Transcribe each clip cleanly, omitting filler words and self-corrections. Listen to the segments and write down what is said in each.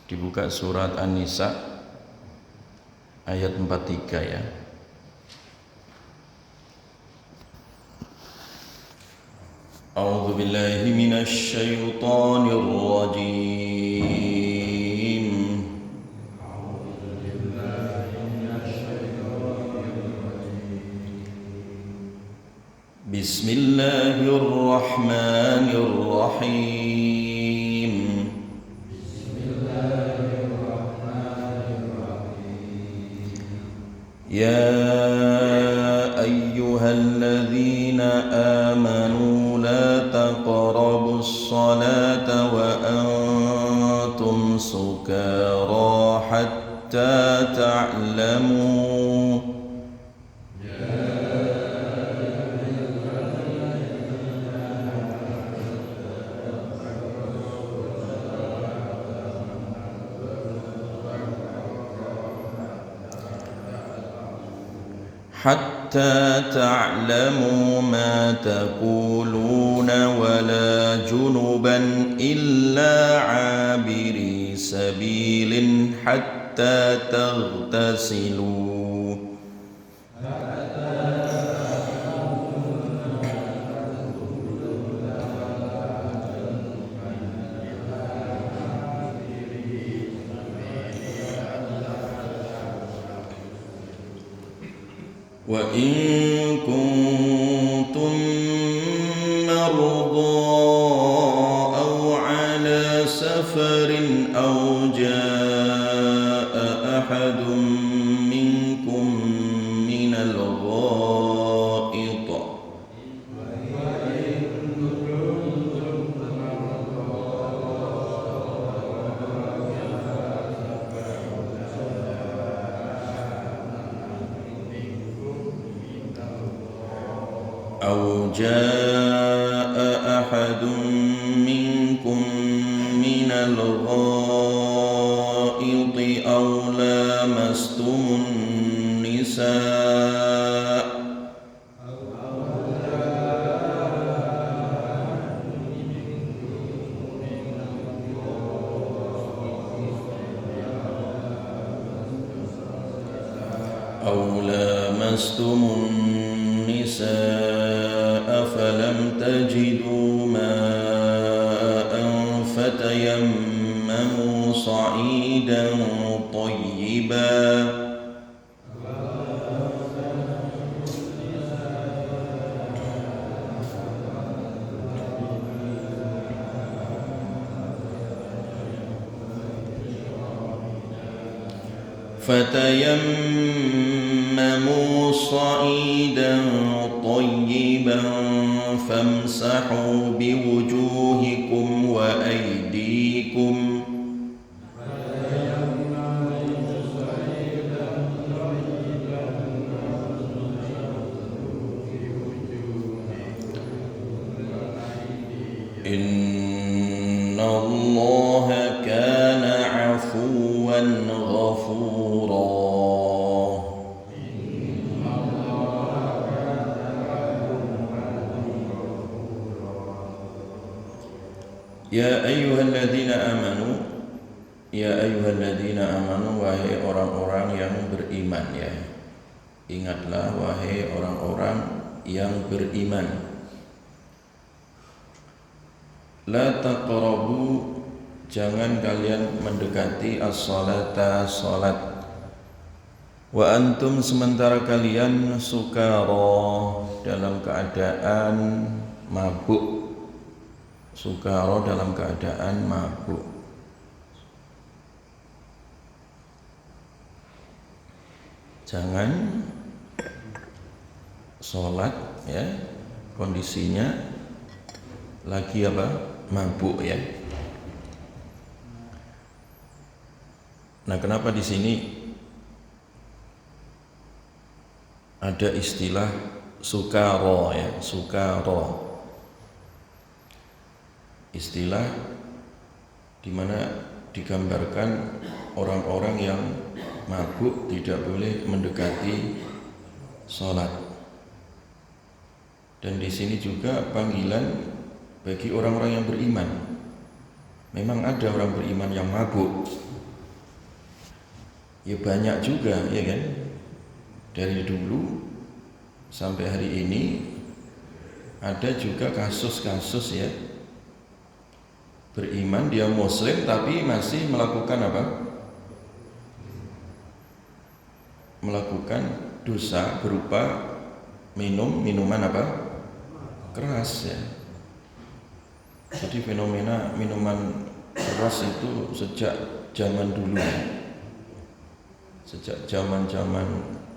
Dibuka surat An-Nisa ayat 43 ya. A'udzu billahi minasy syaithanir rajim. Bismillahirrahmanirrahim. يا أيها الذين آمنوا لا تقربوا الصلاة وأنتم سكارى حتى تعلموا ما تقولون ولا جنبا إلا عابري سبيل حتى تغتسلوا وإن كنتم مرضى أو على سفر أو جاء أحد منكم من الغائط أو لامستم النساء فلم تجدوا ماء فتيمموا صعيدا طيبا فامسحوا بوجوهكم وأيديكم إن الله كان عفوا غفورا. Ya ayyuhalladzina amanu wahai orang-orang yang beriman ya. Ingatlah wahai orang-orang yang beriman. La taqrabu, jangan kalian mendekati as-salata salat. Wa antum, sementara kalian sukara, dalam keadaan mabuk. Sukara dalam keadaan mabuk. Jangan sholat ya kondisinya lagi mabuk ya. Nah, kenapa di sini ada istilah sukara ya, sukara. Istilah di mana digambarkan orang-orang yang mabuk tidak boleh mendekati sholat. Dan di sini juga panggilan bagi orang-orang yang beriman. Memang ada orang beriman yang mabuk, ya banyak juga, ya kan? Dari dulu sampai hari ini ada juga kasus-kasus ya, beriman dia muslim tapi masih melakukan apa? Melakukan dosa berupa minuman apa? Keras ya. Jadi fenomena minuman keras itu sejak zaman dulu, sejak zaman-zaman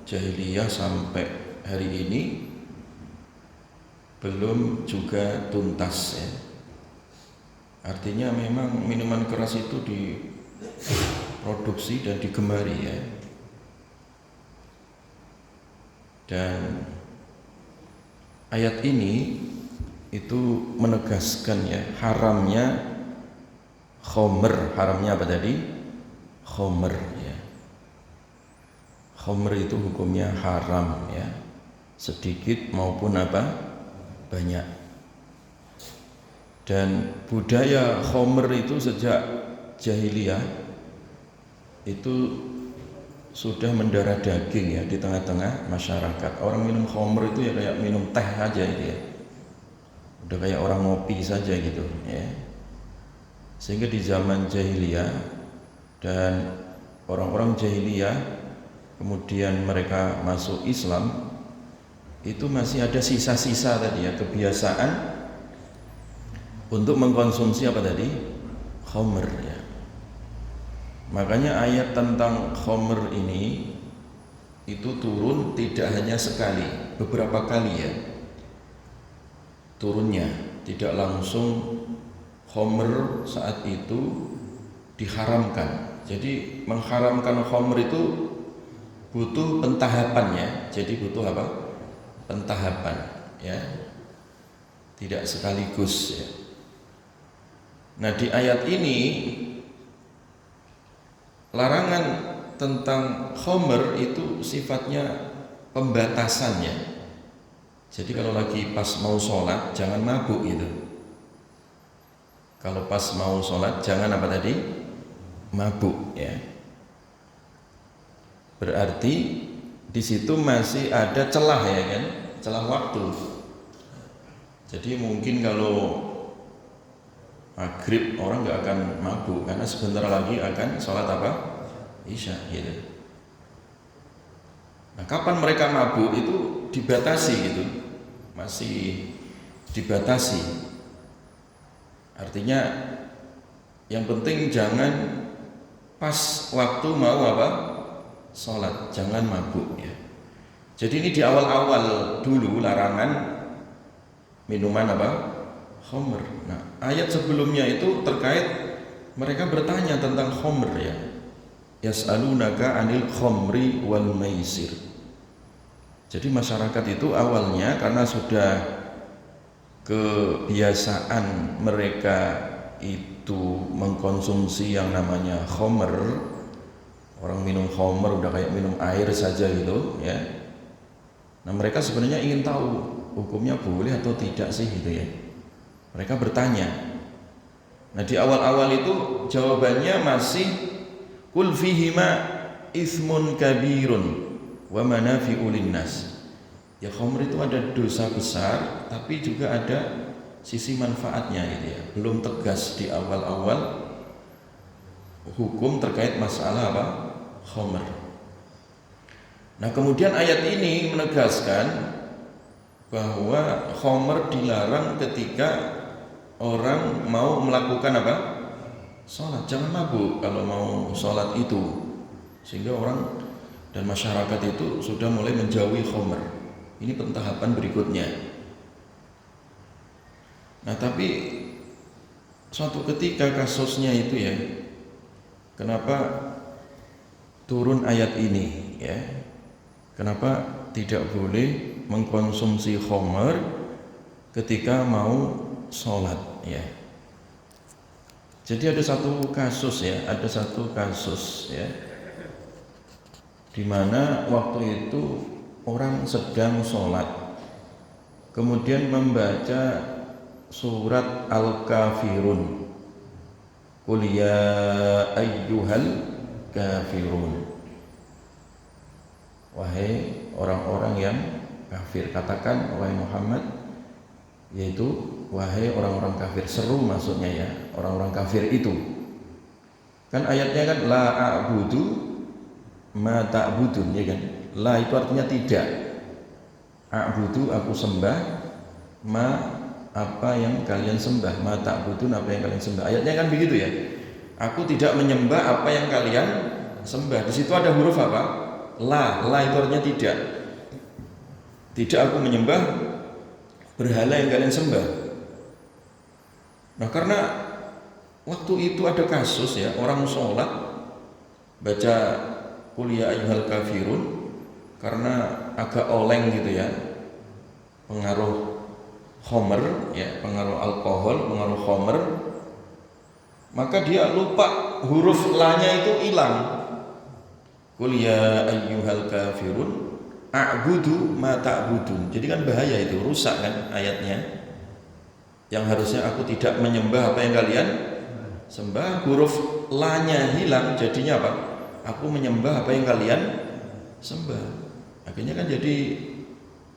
jahiliyah sampai hari ini belum juga tuntas ya. Artinya memang minuman keras itu diproduksi dan digemari ya. Dan ayat ini itu menegaskan ya haramnya khomer. Haramnya apa tadi? Khomer ya. Khomer itu hukumnya haram ya, sedikit maupun apa? Banyak. Dan budaya khomer itu sejak jahiliyah itu sudah mendarah daging ya di tengah-tengah masyarakat. Orang minum khomer itu ya kayak minum teh aja gitu ya, udah kayak orang ngopi saja gitu ya. Sehingga di zaman jahiliyah dan orang-orang jahiliyah kemudian mereka masuk Islam, itu masih ada sisa-sisa tadi ya, kebiasaan untuk mengkonsumsi apa tadi? Khomer ya. Makanya ayat tentang khomer ini itu turun tidak hanya sekali, beberapa kali ya turunnya. Tidak langsung khomer saat itu diharamkan. Jadi mengharamkan khomer itu butuh pentahapannya. Jadi butuh apa? Pentahapan ya, tidak sekaligus ya. Nah di ayat ini larangan tentang khomer itu sifatnya pembatasannya. Jadi kalau lagi pas mau sholat jangan mabuk gitu. Kalau pas mau sholat jangan apa tadi? Mabuk ya. Berarti di situ masih ada celah ya kan? Celah waktu. Jadi mungkin kalau maghrib orang nggak akan mabuk karena sebentar lagi akan sholat apa? Isya gitu. Nah kapan mereka mabuk itu dibatasi gitu, masih dibatasi. Artinya yang penting jangan pas waktu mau apa? Sholat, jangan mabuk ya. Jadi ini di awal-awal dulu larangan minuman apa? Khomer. Nah ayat sebelumnya itu terkait mereka bertanya tentang khomer ya. Yas'alunaka anil khomri wal maisir. Jadi masyarakat itu awalnya karena sudah kebiasaan mereka itu mengkonsumsi yang namanya khomer. Orang minum khomer udah kayak minum air saja gitu ya. Nah mereka sebenarnya ingin tahu hukumnya boleh atau tidak sih gitu ya. Mereka bertanya. Nah di awal-awal itu jawabannya masih kul fihima ismun kabirun wa manafi'u linnas. Ya khomer itu ada dosa besar tapi juga ada sisi manfaatnya gitu ya. Belum tegas di awal-awal hukum terkait masalah apa? Khomer. Nah kemudian ayat ini menegaskan bahwa khomer dilarang ketika orang mau melakukan apa? Sholat. Jangan mabuk kalau mau sholat itu. Sehingga orang dan masyarakat itu sudah mulai menjauhi khomer. Ini pentahapan berikutnya. Nah tapi suatu ketika kasusnya itu ya, kenapa turun ayat ini ya? Kenapa tidak boleh mengkonsumsi khomer ketika mau sholat ya? Jadi ada satu kasus ya, di mana waktu itu orang sedang sholat, kemudian membaca surat Al-Kafirun. Qul ya ayyuhal kafirun. Wahai orang-orang yang kafir, katakan wahai Muhammad, yaitu wahai orang-orang kafir. Seru maksudnya ya, orang-orang kafir itu. Kan ayatnya kan la a'budu ma ta'budun, ya kan? La itu artinya tidak. A'budu aku sembah, ma apa yang kalian sembah, ma ta'budun apa yang kalian sembah. Ayatnya kan begitu ya. Aku tidak menyembah apa yang kalian sembah. Di situ ada huruf apa? La itu artinya tidak. Tidak aku menyembah berhala yang kalian sembah. Nah, karena waktu itu ada kasus ya, orang sholat baca Qul ya ayyuhal kafirun karena agak oleng gitu ya, pengaruh khamr ya, pengaruh alkohol, pengaruh khamr, maka dia lupa huruf la-nya itu hilang. Qul ya ayyuhal kafirun a'budu ma ta'budun. Jadi kan bahaya itu, rusak kan ayatnya. Yang harusnya aku tidak menyembah apa yang kalian sembah, huruf la-nya hilang, jadinya apa? Aku menyembah apa yang kalian sembah. Akhirnya kan jadi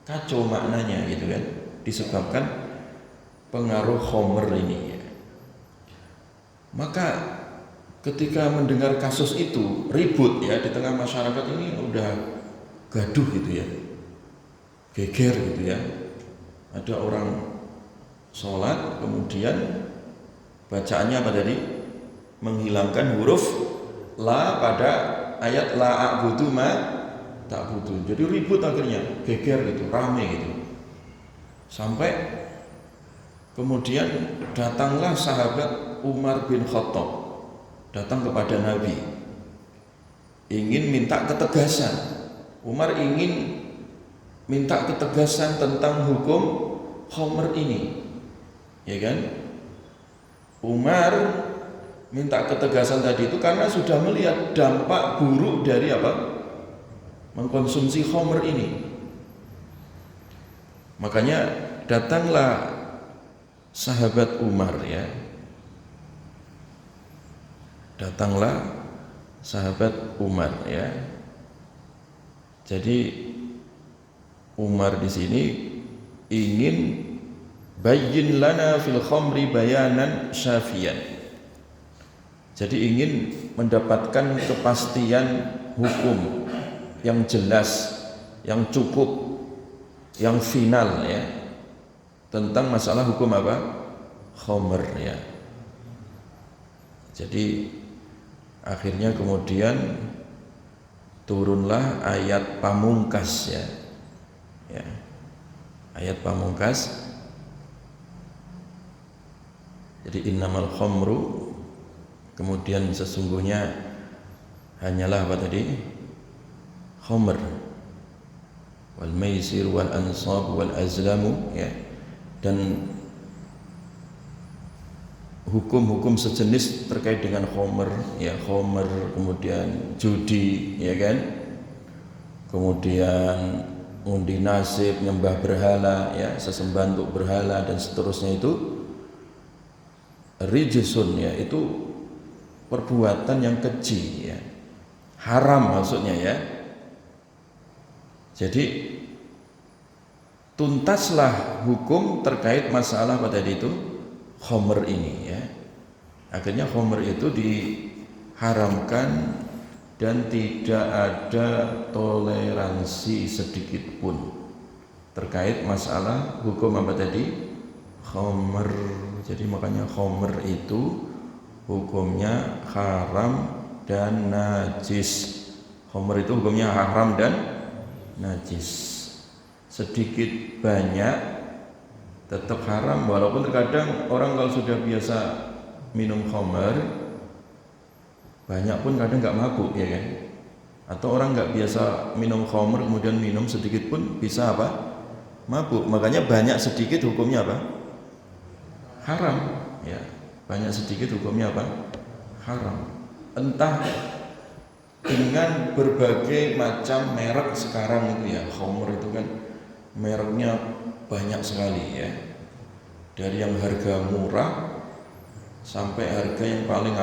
kacau maknanya gitu kan, disebabkan pengaruh khamr ini ya. Maka ketika mendengar kasus itu ribut ya di tengah masyarakat ini, udah gaduh gitu ya, geger gitu ya. Ada orang sholat kemudian bacaannya apa tadi? Menghilangkan huruf la pada ayat la a'budu ma ta'budun. Jadi ribut akhirnya, geger gitu, rame gitu. Sampai kemudian datanglah sahabat Umar bin Khattab datang kepada Nabi, ingin minta ketegasan. Umar ingin minta ketegasan tentang hukum khamr ini, ya kan? Umar minta ketegasan tadi itu karena sudah melihat dampak buruk dari apa? Mengkonsumsi khamr ini. Makanya datanglah sahabat Umar ya. Datanglah sahabat Umar ya. Jadi Umar di sini ingin bayyin lana fil khamri bayanan syafiyan. Jadi ingin mendapatkan kepastian hukum yang jelas, yang cukup, yang final ya, tentang masalah hukum apa? Khamr ya. Jadi akhirnya kemudian turunlah ayat pamungkas ya. Ya. Ayat pamungkas. Jadi innamal khamru, kemudian sesungguhnya hanyalah apa tadi? Khamr wal maisir wal ansab wal azlamu ya. Dan hukum-hukum sejenis terkait dengan khamr ya, khamr, kemudian judi ya kan, kemudian undi nasib, nyembah berhala ya, sesembahan untuk berhala dan seterusnya, itu rijsun ya, itu perbuatan yang keji ya, haram maksudnya ya. Jadi tuntaslah hukum terkait masalah pada itu khamr ini ya. Akhirnya khamr itu diharamkan dan tidak ada toleransi sedikit pun terkait masalah hukum apa tadi? Khamr. Jadi makanya khamr itu hukumnya haram dan najis. Khamr itu hukumnya haram dan najis. Sedikit banyak tetap haram, walaupun terkadang orang kalau sudah biasa minum khamr banyak pun kadang nggak mabuk ya kan, atau orang nggak biasa minum khamr kemudian minum sedikit pun bisa apa? Mabuk. Makanya banyak sedikit hukumnya apa? Haram ya. Banyak sedikit hukumnya apa? Haram. Entah dengan berbagai macam merek sekarang itu ya, khamr itu kan mereknya banyak sekali ya, dari yang harga murah sampai harga yang paling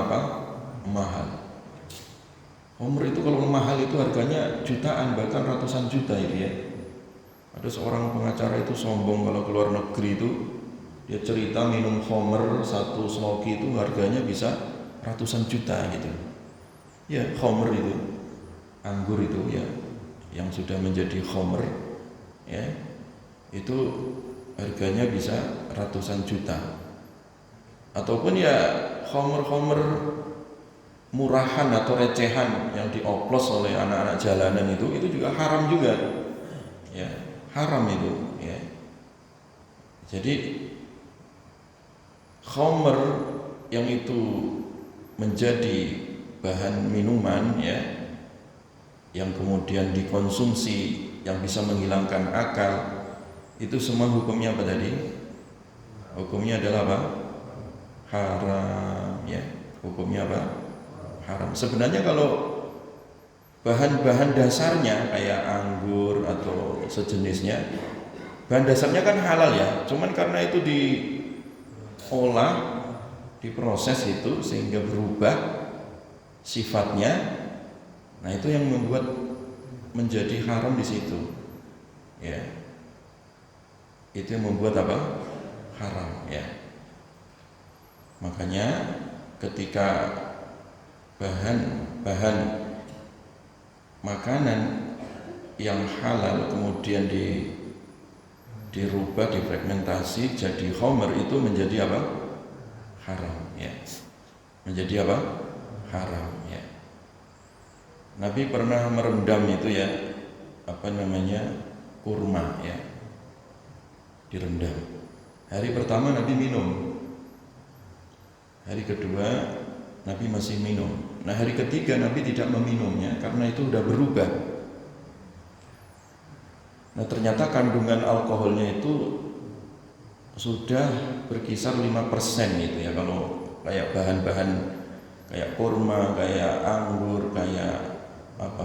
mahal. Khamr itu kalau mahal itu harganya jutaan, bahkan ratusan juta itu ya. Ada seorang pengacara itu sombong kalau keluar negeri itu, dia cerita minum khamr satu sloki itu harganya bisa ratusan juta gitu. Ya, khamr itu, anggur itu ya, yang sudah menjadi khamr ya, itu harganya bisa ratusan juta. Ataupun ya khamr murahan atau recehan yang dioplos oleh anak-anak jalanan itu juga haram juga ya, haram itu ya. Jadi khamr yang itu menjadi bahan minuman ya, yang kemudian dikonsumsi yang bisa menghilangkan akal, itu semua hukumnya apa tadi? Hukumnya adalah apa? Haram ya. Hukumnya apa? Haram. Sebenarnya kalau bahan-bahan dasarnya kayak anggur atau sejenisnya, bahan dasarnya kan halal ya, cuman karena itu diolah, diproses itu sehingga berubah sifatnya, nah itu yang membuat menjadi haram di situ ya, itu yang membuat apa? Haram ya. Makanya ketika bahan makanan yang halal kemudian dirubah, difermentasi jadi khamr, itu menjadi apa? Haram ya. Menjadi apa? Haram ya. Nabi pernah merendam itu ya, kurma ya, direndam. Hari pertama Nabi minum, hari kedua Nabi masih minum. Nah hari ketiga Nabi tidak meminumnya karena itu sudah berubah. Nah ternyata kandungan alkoholnya itu sudah berkisar 5% gitu ya. Kalau kayak bahan-bahan kayak kurma, kayak anggur, kayak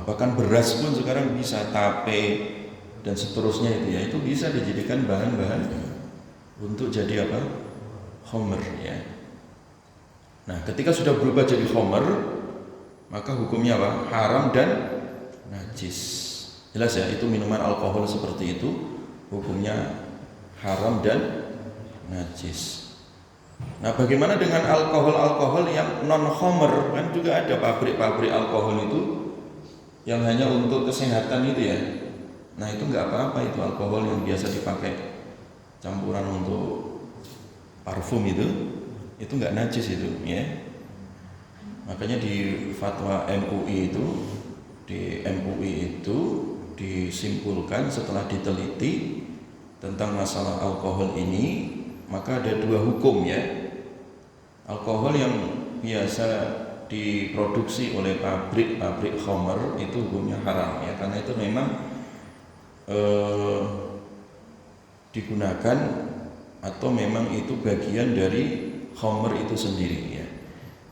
bahkan beras pun sekarang bisa, tape dan seterusnya itu ya, itu bisa dijadikan bahan-bahan untuk jadi apa? Khamr ya. Nah, ketika sudah berubah jadi khamr, maka hukumnya apa? Haram dan najis. Jelas ya, itu minuman alkohol seperti itu hukumnya haram dan najis. Nah, bagaimana dengan alkohol-alkohol yang non khamr? Kan juga ada pabrik-pabrik alkohol itu yang hanya untuk kesehatan itu ya. Nah, itu enggak apa-apa, itu alkohol yang biasa dipakai campuran untuk parfum itu enggak najis itu ya. Makanya di fatwa MUI itu disimpulkan setelah diteliti tentang masalah alkohol ini, maka ada dua hukum ya. Alkohol yang biasa diproduksi oleh pabrik khamr itu hukumnya haram ya, karena itu memang digunakan atau memang itu bagian dari khamr itu sendiri ya.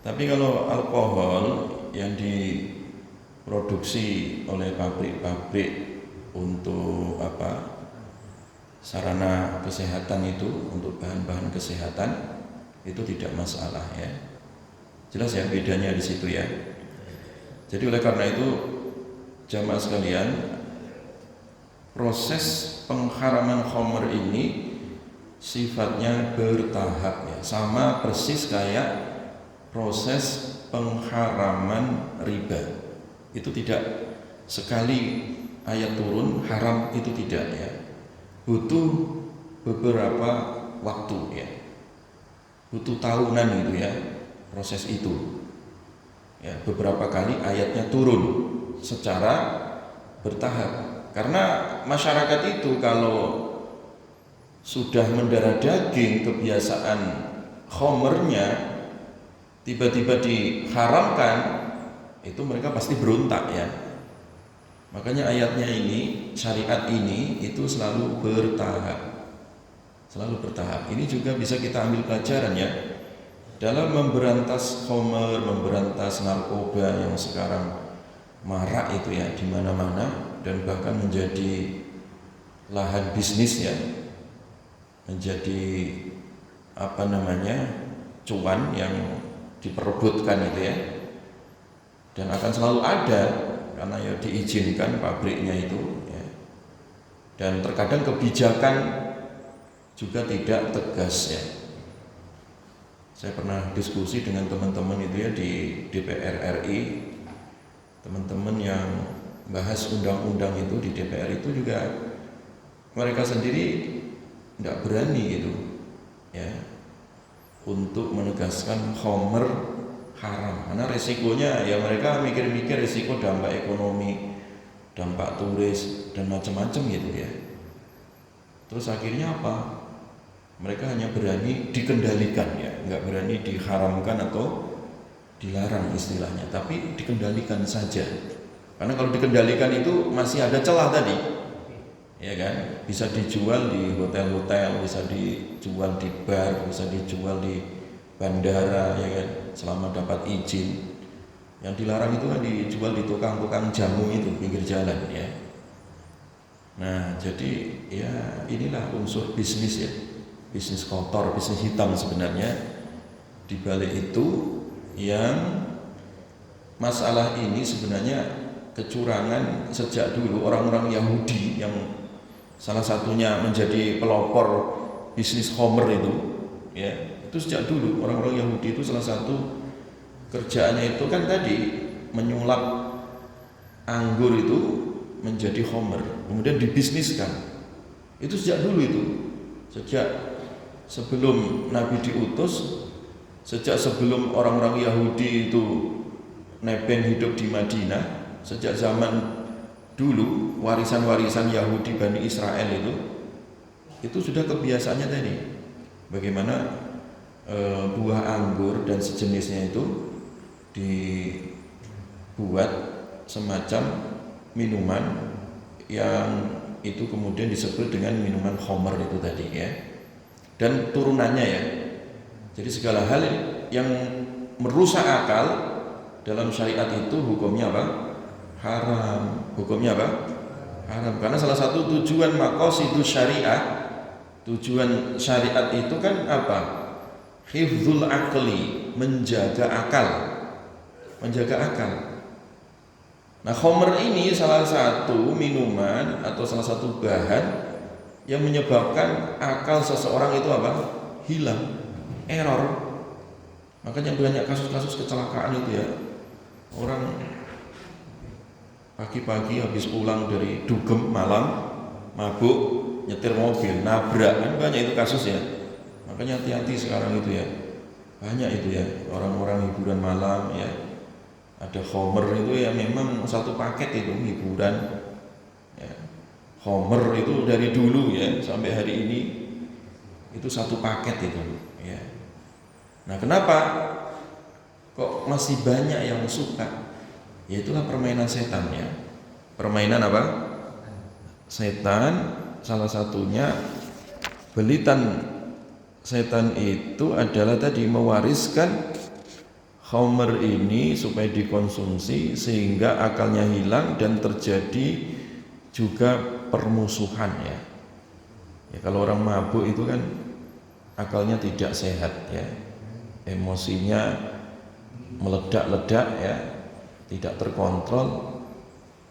Tapi kalau alkohol yang diproduksi oleh pabrik-pabrik untuk sarana kesehatan itu, untuk bahan-bahan kesehatan, itu tidak masalah ya. Jelas ya bedanya di situ ya. Jadi oleh karena itu jamaah sekalian, proses pengharaman khamr ini sifatnya bertahap ya, sama persis kayak proses pengharaman riba. Itu tidak sekali ayat turun haram, itu tidak ya, butuh beberapa waktu ya, butuh tahunan gitu ya proses itu ya, beberapa kali ayatnya turun secara bertahap. Karena masyarakat itu kalau sudah mendarah daging kebiasaan khamrnya, tiba-tiba diharamkan, itu mereka pasti berontak ya. Makanya ayatnya ini, syariat ini itu selalu bertahap, selalu bertahap. Ini juga bisa kita ambil pelajaran ya dalam memberantas khamr, memberantas narkoba yang sekarang marak itu ya di mana-mana, dan bahkan menjadi lahan bisnis ya, menjadi cuan yang diperebutkan itu ya, dan akan selalu ada karena ya diizinkan pabriknya itu ya. Dan terkadang kebijakan juga tidak tegas ya. Saya pernah diskusi dengan teman-teman itu ya di DPR RI, teman-teman yang bahas undang-undang itu di DPR itu juga mereka sendiri tidak berani gitu ya untuk menegaskan khamr haram, karena resikonya ya mereka mikir-mikir resiko dampak ekonomi, dampak turis dan macam-macam gitu ya. Terus akhirnya apa? Mereka hanya berani dikendalikan ya, nggak berani diharamkan atau dilarang istilahnya, tapi dikendalikan saja. Karena kalau dikendalikan itu masih ada celah tadi, ya kan? Bisa dijual di hotel-hotel, bisa dijual di bar, bisa dijual di bandara, ya kan? Selama dapat izin. Yang dilarang itu kan dijual di tukang-tukang jamu itu pinggir jalan ya. Nah, jadi ya inilah unsur bisnis ya, bisnis kotor, bisnis hitam sebenarnya. Di balik itu yang masalah ini sebenarnya kecurangan sejak dulu orang-orang Yahudi yang salah satunya menjadi pelopor bisnis khamr itu ya, itu sejak dulu orang-orang Yahudi itu salah satu kerjaannya itu kan tadi menyulap anggur itu menjadi khamr, kemudian dibisniskan. Itu sejak dulu itu, sejak sebelum Nabi diutus, sejak sebelum orang-orang Yahudi itu nebeng hidup di Madinah, sejak zaman dulu warisan-warisan Yahudi Bani Israel itu sudah kebiasaannya tadi. Bagaimana buah anggur dan sejenisnya itu dibuat semacam minuman yang itu kemudian disebut dengan minuman khamr itu tadi ya, dan turunannya ya. Jadi segala hal yang merusak akal dalam syariat itu hukumnya apa? Haram. Hukumnya apa? Haram. Karena salah satu tujuan maqasidus syariah, tujuan syariat itu kan apa? Hifdzul aqli, menjaga akal. Menjaga akal. Nah, khamr ini salah satu minuman atau salah satu bahan yang menyebabkan akal seseorang itu apa? Hilang, error. Makanya banyak kasus-kasus kecelakaan itu ya. Orang pagi-pagi habis pulang dari dugem malam, mabuk, nyetir mobil, nabrak, kan banyak itu kasus ya. Makanya hati-hati sekarang itu ya. Banyak itu ya, orang-orang hiburan malam ya. Ada khamr itu ya, memang satu paket itu hiburan ya. Khamr itu dari dulu ya sampai hari ini itu satu paket itu ya. Nah, kenapa kok masih banyak yang suka? Ya itulah permainan setan ya. Permainan apa? Setan. Salah satunya belitan setan itu adalah tadi mewariskan khamr ini supaya dikonsumsi sehingga akalnya hilang dan terjadi juga permusuhan ya. Ya kalau orang mabuk itu kan akalnya tidak sehat ya, emosinya meledak-ledak ya, tidak terkontrol,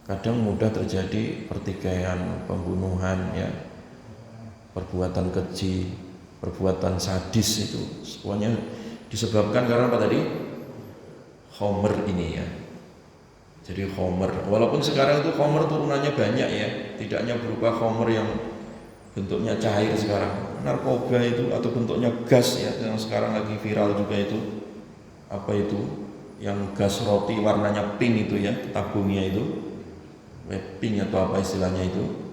kadang mudah terjadi pertikaian, pembunuhan ya, perbuatan keji, perbuatan sadis, itu semuanya disebabkan karena apa tadi? Khamr ini ya. Jadi khamr, walaupun sekarang itu khamr turunannya banyak ya, tidak hanya berupa khamr yang bentuknya cair sekarang, narkoba itu atau bentuknya gas ya, yang sekarang lagi viral juga itu, apa itu, yang gas roti warnanya pink itu ya, tabungnya itu, pink atau apa istilahnya itu.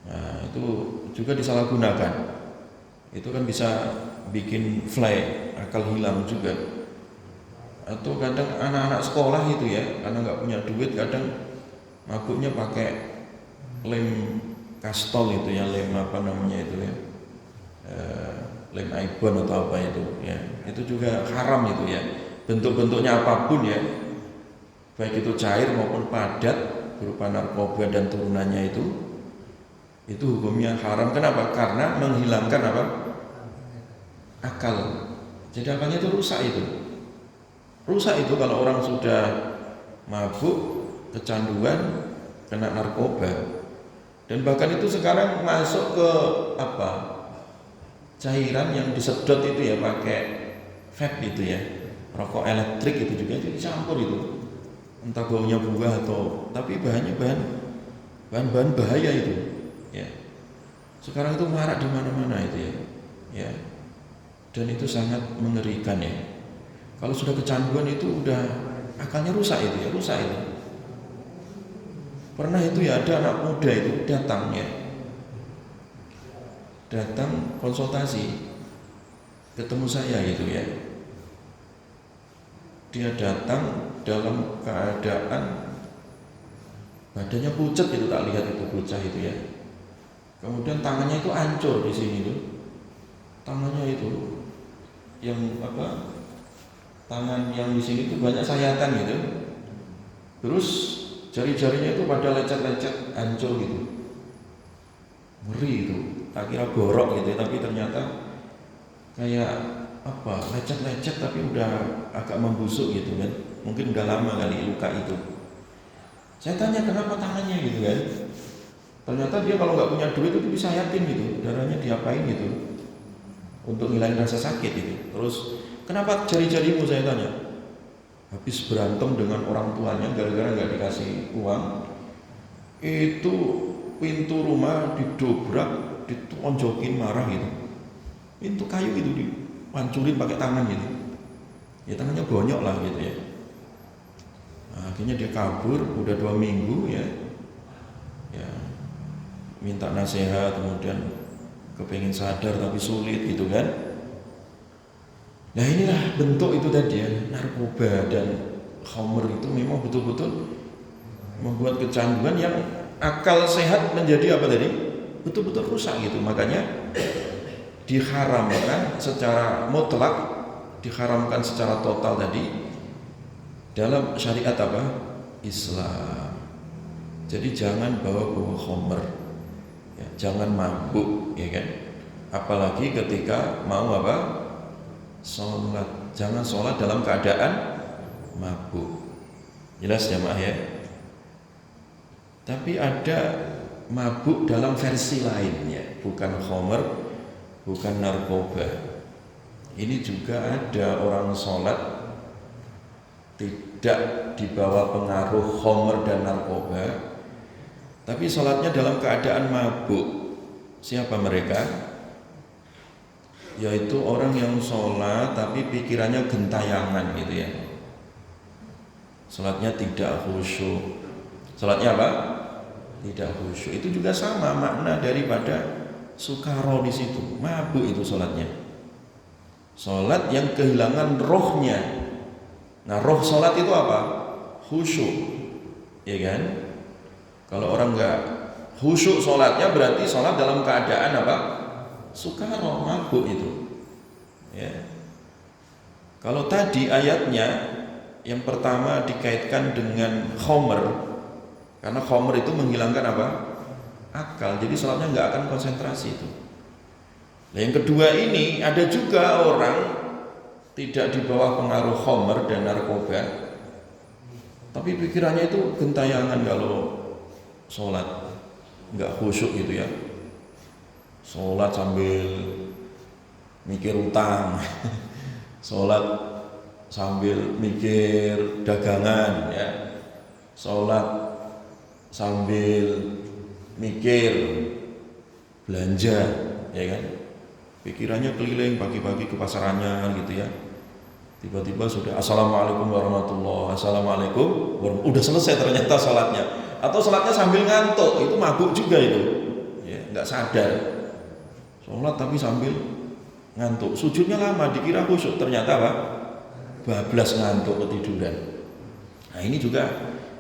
Nah itu juga disalahgunakan, itu kan bisa bikin fly, akal hilang juga. Atau kadang anak-anak sekolah itu ya, karena nggak punya duit, kadang mabuknya pakai lem kastol itu ya, lem apa namanya itu ya, lem ibon atau apa itu ya, itu juga haram itu ya, bentuk-bentuknya apapun ya, baik itu cair maupun padat berupa narkoba dan turunannya itu hukumnya haram. Kenapa? Karena menghilangkan apa? Akal. Jadi akalnya itu rusak itu kalau orang sudah mabuk, kecanduan, kena narkoba. Dan bahkan itu sekarang masuk ke apa, cairan yang disedot itu ya, pakai vape itu ya, rokok elektrik itu juga itu dicampur itu, entah baunya buah atau, tapi bahan bahaya itu ya. Sekarang itu marak di mana-mana itu ya, dan itu sangat mengerikan ya. Kalau sudah kecanduan itu udah akalnya rusak itu. Pernah itu ya, ada anak muda itu datang konsultasi, ketemu saya gitu ya. Dia datang dalam keadaan badannya pucat itu, tak lihat itu bocah itu ya. Kemudian tangannya itu hancur di sini tuh. Tangannya itu yang apa? Tangan yang di sini itu banyak sayatan gitu. Terus jari-jarinya itu pada lecet-lecet, hancur gitu. Ngeri itu. Tak kira borok gitu ya, tapi ternyata kayak apa? Lecet-lecet tapi udah agak membusuk gitu kan. Mungkin udah lama kali luka itu. Saya tanya kenapa tangannya gitu kan. Ternyata dia kalau nggak punya duit itu disayatin gitu, darahnya diapain gitu untuk ngilangin rasa sakit itu. Terus kenapa jari-jarimu, saya tanya. Habis berantem dengan orang tuanya gara-gara nggak dikasih uang, itu pintu rumah didobrak, ditonjokin marah gitu. Pintu kayu itu dipancurin pakai tangan gitu. Ya tangannya bonyok lah gitu ya. Nah, akhirnya dia kabur, udah 2 minggu ya. Minta nasihat, kemudian kepingin sadar tapi sulit gitu kan. Nah inilah bentuk itu tadi ya, narkoba dan khamr itu memang betul-betul membuat kecanduan yang akal sehat menjadi apa tadi? Betul-betul rusak gitu. Makanya diharamkan secara mutlak, diharamkan secara total tadi dalam syariat apa? Islam. Jadi jangan bawa-bawa khamr. Ya, jangan mabuk ya kan, apalagi ketika mau apa, sholat. Jangan sholat dalam keadaan mabuk. Jelas jamaah ya. Tapi ada mabuk dalam versi lainnya, bukan khamr, bukan narkoba. Ini juga ada orang sholat tidak dibawa pengaruh khamr dan narkoba, tapi sholatnya dalam keadaan mabuk. Siapa mereka? Yaitu orang yang sholat tapi pikirannya gentayangan gitu ya. Sholatnya tidak khusyuk. Sholatnya apa? Tidak khusyuk. Itu juga sama makna daripada sukaro di situ. Mabuk itu sholatnya. Sholat yang kehilangan rohnya. Nah roh sholat itu apa? Khusyuk, ya kan? Kalau orang nggak khusyuk sholatnya berarti sholat dalam keadaan apa? Sukaro, mabuk itu. Ya. Kalau tadi ayatnya yang pertama dikaitkan dengan khamr, karena khamr itu menghilangkan apa? Akal. Jadi sholatnya nggak akan konsentrasi itu. Nah, yang kedua ini ada juga orang tidak di bawah pengaruh khamr dan narkoba, tapi pikirannya itu gentayangan kalau sholat, nggak khusyuk gitu ya. Sholat sambil mikir utang, sholat sambil mikir dagangan ya, sholat sambil mikir belanja ya kan. Pikirannya keliling pagi-pagi ke pasarannya gitu ya. Tiba-tiba sudah assalamualaikum warahmatullahi, assalamualaikum warahmatullahi, udah selesai ternyata sholatnya. Atau sholatnya sambil ngantuk, itu mabuk juga itu ya, nggak sadar. Sholat tapi sambil ngantuk, sujudnya lama, dikira khusyuk, ternyata apa? Bablas ngantuk, ketiduran. Nah ini juga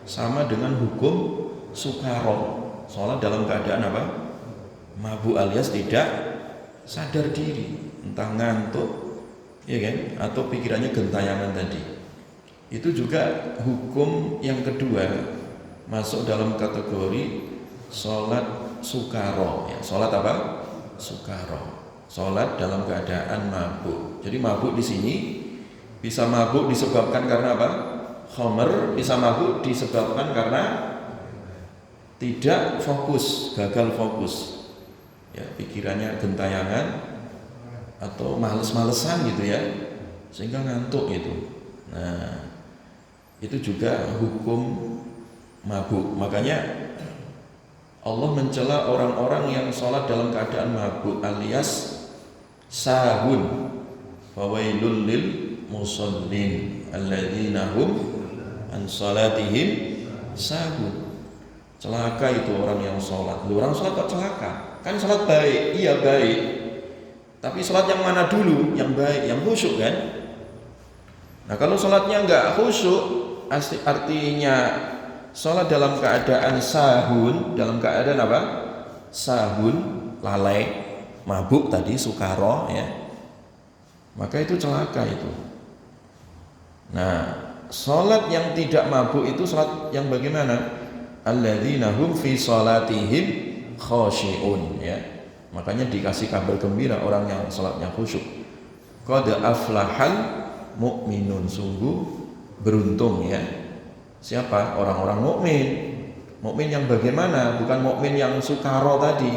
sama dengan hukum sukaro, sholat dalam keadaan apa? Mabuk alias tidak sadar diri, entah ngantuk ya kan, atau pikirannya gentayangan tadi. Itu juga hukum yang kedua, masuk dalam kategori sholat sukaro ya. Sholat apa? Sukaro. Sholat dalam keadaan mabuk. Jadi mabuk di sini bisa mabuk disebabkan karena apa? Khamr. Bisa mabuk disebabkan karena tidak fokus, gagal fokus. Ya, pikirannya gentayangan atau males-malesan gitu ya, sehingga ngantuk gitu. Nah, itu juga hukum mabuk. Makanya Allah mencela orang-orang yang sholat dalam keadaan mabuk alias sahun. Fawailul lil musallin alladzina hum an salatihim sahun. Celaka itu orang yang sholat. Orang sholat kok celaka? Kan sholat baik, iya baik. Tapi sholat yang mana dulu? Yang baik, yang khusyuk kan? Nah kalau sholatnya enggak khusyuk, artinya sholat dalam keadaan sahun. Dalam keadaan apa? Sahun, lalai, mabuk tadi, sukaro ya, maka itu celaka itu. Nah sholat yang tidak mabuk itu sholat yang bagaimana? Alladzina hum fi sholatihim khashi'un ya. Makanya dikasih kabar gembira orang yang sholatnya khusyuk. Qad aflahal mu'minun, sungguh beruntung ya. Siapa? Orang-orang mukmin. Mukmin yang bagaimana? Bukan mukmin yang sukaro tadi,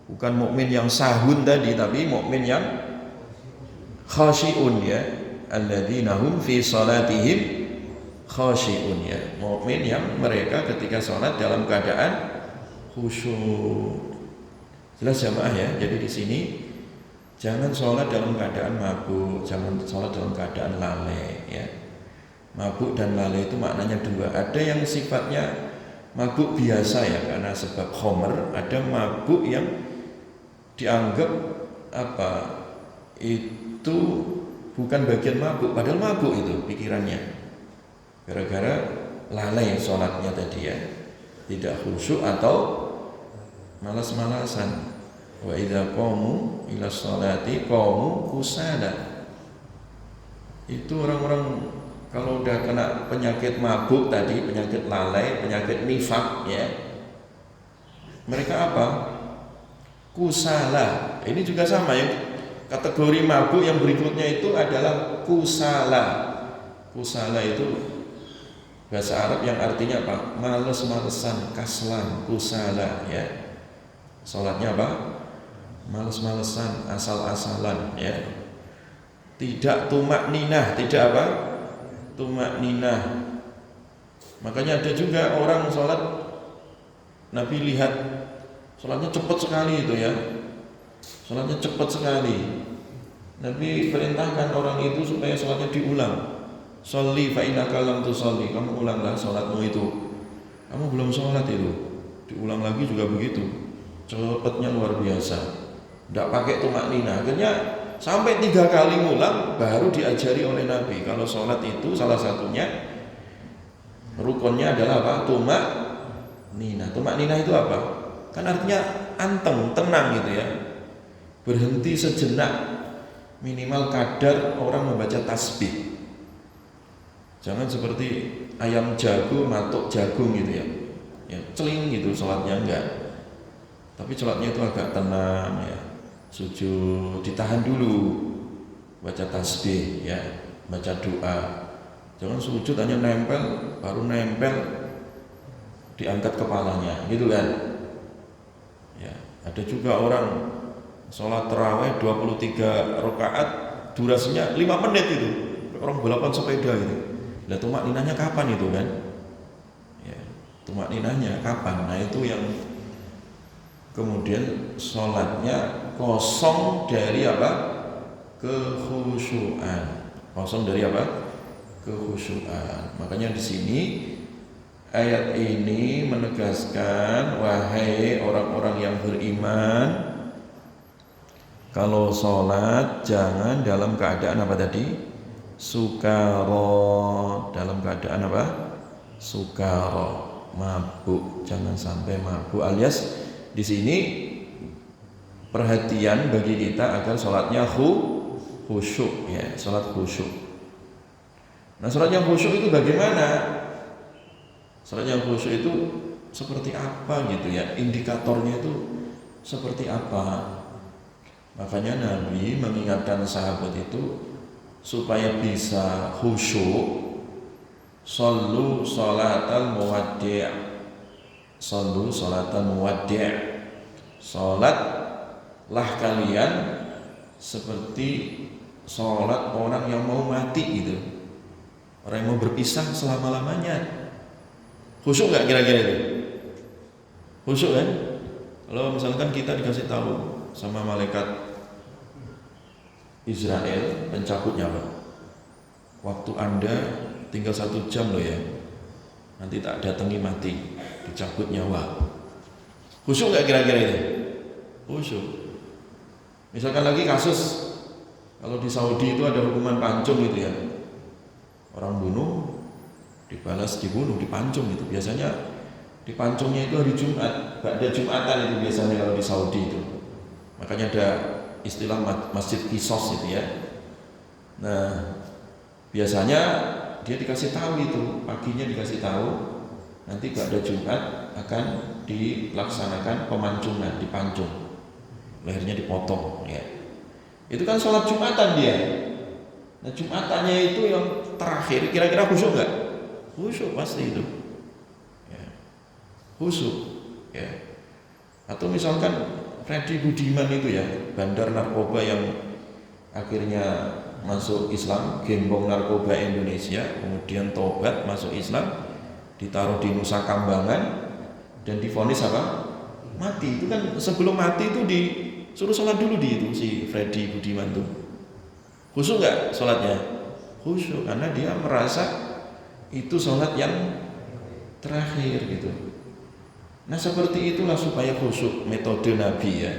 bukan mukmin yang sahun tadi, tapi mukmin yang khashi'un ya. Alladzina hum fi salatihim khashi'un ya. Mukmin yang mereka ketika sholat dalam keadaan khusyuk. Jelas jamaah ya. Jadi di sini jangan sholat dalam keadaan mabuk, jangan sholat dalam keadaan lalai ya. Mabuk dan lalai itu maknanya dua. Ada yang sifatnya mabuk biasa ya karena sebab khamr, ada mabuk yang dianggap apa? Itu bukan bagian mabuk, padahal mabuk itu pikirannya. Gara-gara lalai sholatnya tadi ya, tidak khusyuk atau malas-malasan. Wa idza qamu ila sholati qamu kusala. Itu orang-orang kalau udah kena penyakit mabuk tadi, penyakit lalai, penyakit nifak ya, mereka apa? Kusala. Ini juga sama ya. Kategori mabuk yang berikutnya itu adalah kusala. Kusala itu bahasa Arab yang artinya apa? Males-malesan, kaslan, kusala ya. Salatnya apa? Males-malesan, asal-asalan ya. Tidak tumak ninah, tidak apa? Tumak ninah. Makanya ada juga orang sholat, Nabi lihat sholatnya cepat sekali itu ya. Sholatnya cepat sekali. Nabi perintahkan orang itu supaya sholatnya diulang. Sholli fa innaka lam tusolli. Kamu ulanglah sholatmu itu. Kamu belum sholat itu. Diulang lagi juga begitu. Cepatnya luar biasa. Tidak pakai tumak ninah. Akhirnya sampai 3 kali ngulang baru diajari oleh Nabi. Kalau sholat itu salah satunya rukunnya adalah apa? Tumak ninah. Tumak ninah itu apa? Kan artinya anteng, tenang gitu ya. Berhenti sejenak, minimal kadar orang membaca tasbih. Jangan seperti ayam jago matuk jagung gitu ya. Ya, celing gitu sholatnya enggak. Tapi sholatnya itu agak tenang ya. Sujud, ditahan dulu. Baca tasbih ya, baca doa. Jangan sujud hanya nempel, baru nempel diangkat kepalanya, gitu kan. Ya, ada juga orang sholat tarawih 23 rakaat durasinya 5 menit itu. Orang balapan sepeda gitu. Lah tumak ninahnya kapan itu kan? Ya, tumak ninahnya kapan? Nah itu yang kemudian sholatnya kosong dari apa? Kekhusyuan. Kosong dari apa? Kekhusyuan. Makanya di sini ayat ini menegaskan, wahai orang-orang yang beriman, kalau sholat jangan dalam keadaan apa tadi? Sukaro. Dalam keadaan apa? Sukaro, mabuk. Jangan sampai mabuk. Alias di sini perhatian bagi kita agar sholatnya khusyuk ya, sholat khusyuk. Nah, sholat yang khusyuk itu bagaimana? Sholat yang khusyuk itu seperti apa gitu ya? Indikatornya itu seperti apa? Makanya Nabi mengingatkan sahabat itu supaya bisa khusyuk, sallu salatal muwaddi'. Sallu salatal muwaddi'. Salatlah kalian seperti salat orang yang mau mati gitu. Orang yang mau berpisah selama-lamanya. Khusyuk nggak kira-kira itu? Khusyuk kan? Kalau misalkan kita dikasih tahu sama malaikat Israel pencabut nyawa, waktu Anda tinggal 1 jam loh ya, nanti tak datangi mati, dicabut nyawa. Khusyuk nggak kira-kira itu? Khusyuk. Misalkan lagi kasus, kalau di Saudi itu ada hukuman pancung gitu ya, orang bunuh dibalas dibunuh, dipancung gitu. Biasanya dipancungnya itu hari Jumat, pada Jumatan itu biasanya kalau di Saudi itu. Makanya ada istilah masjid kisos gitu ya. Nah, biasanya dia dikasih tahu itu, paginya dikasih tahu nanti pada Jumat akan dilaksanakan pemancungan, dipancung, lehernya dipotong ya. Itu kan sholat Jumatan dia. Nah, Jumatannya itu yang terakhir, kira-kira khusyuk nggak? Khusyuk pasti itu ya. Khusyuk ya. Atau misalkan Freddy Budiman itu ya, bandar narkoba yang akhirnya masuk Islam, gembong narkoba Indonesia, kemudian tobat masuk Islam, ditaruh di Nusa Kambangan dan divonis apa? Mati. Itu kan sebelum mati itu disuruh sholat dulu di itu si Freddy Budiman tuh. Khusyuk nggak sholatnya? Khusyuk, karena dia merasa itu sholat yang terakhir gitu. Nah, seperti itulah supaya khusyuk, metode Nabi ya,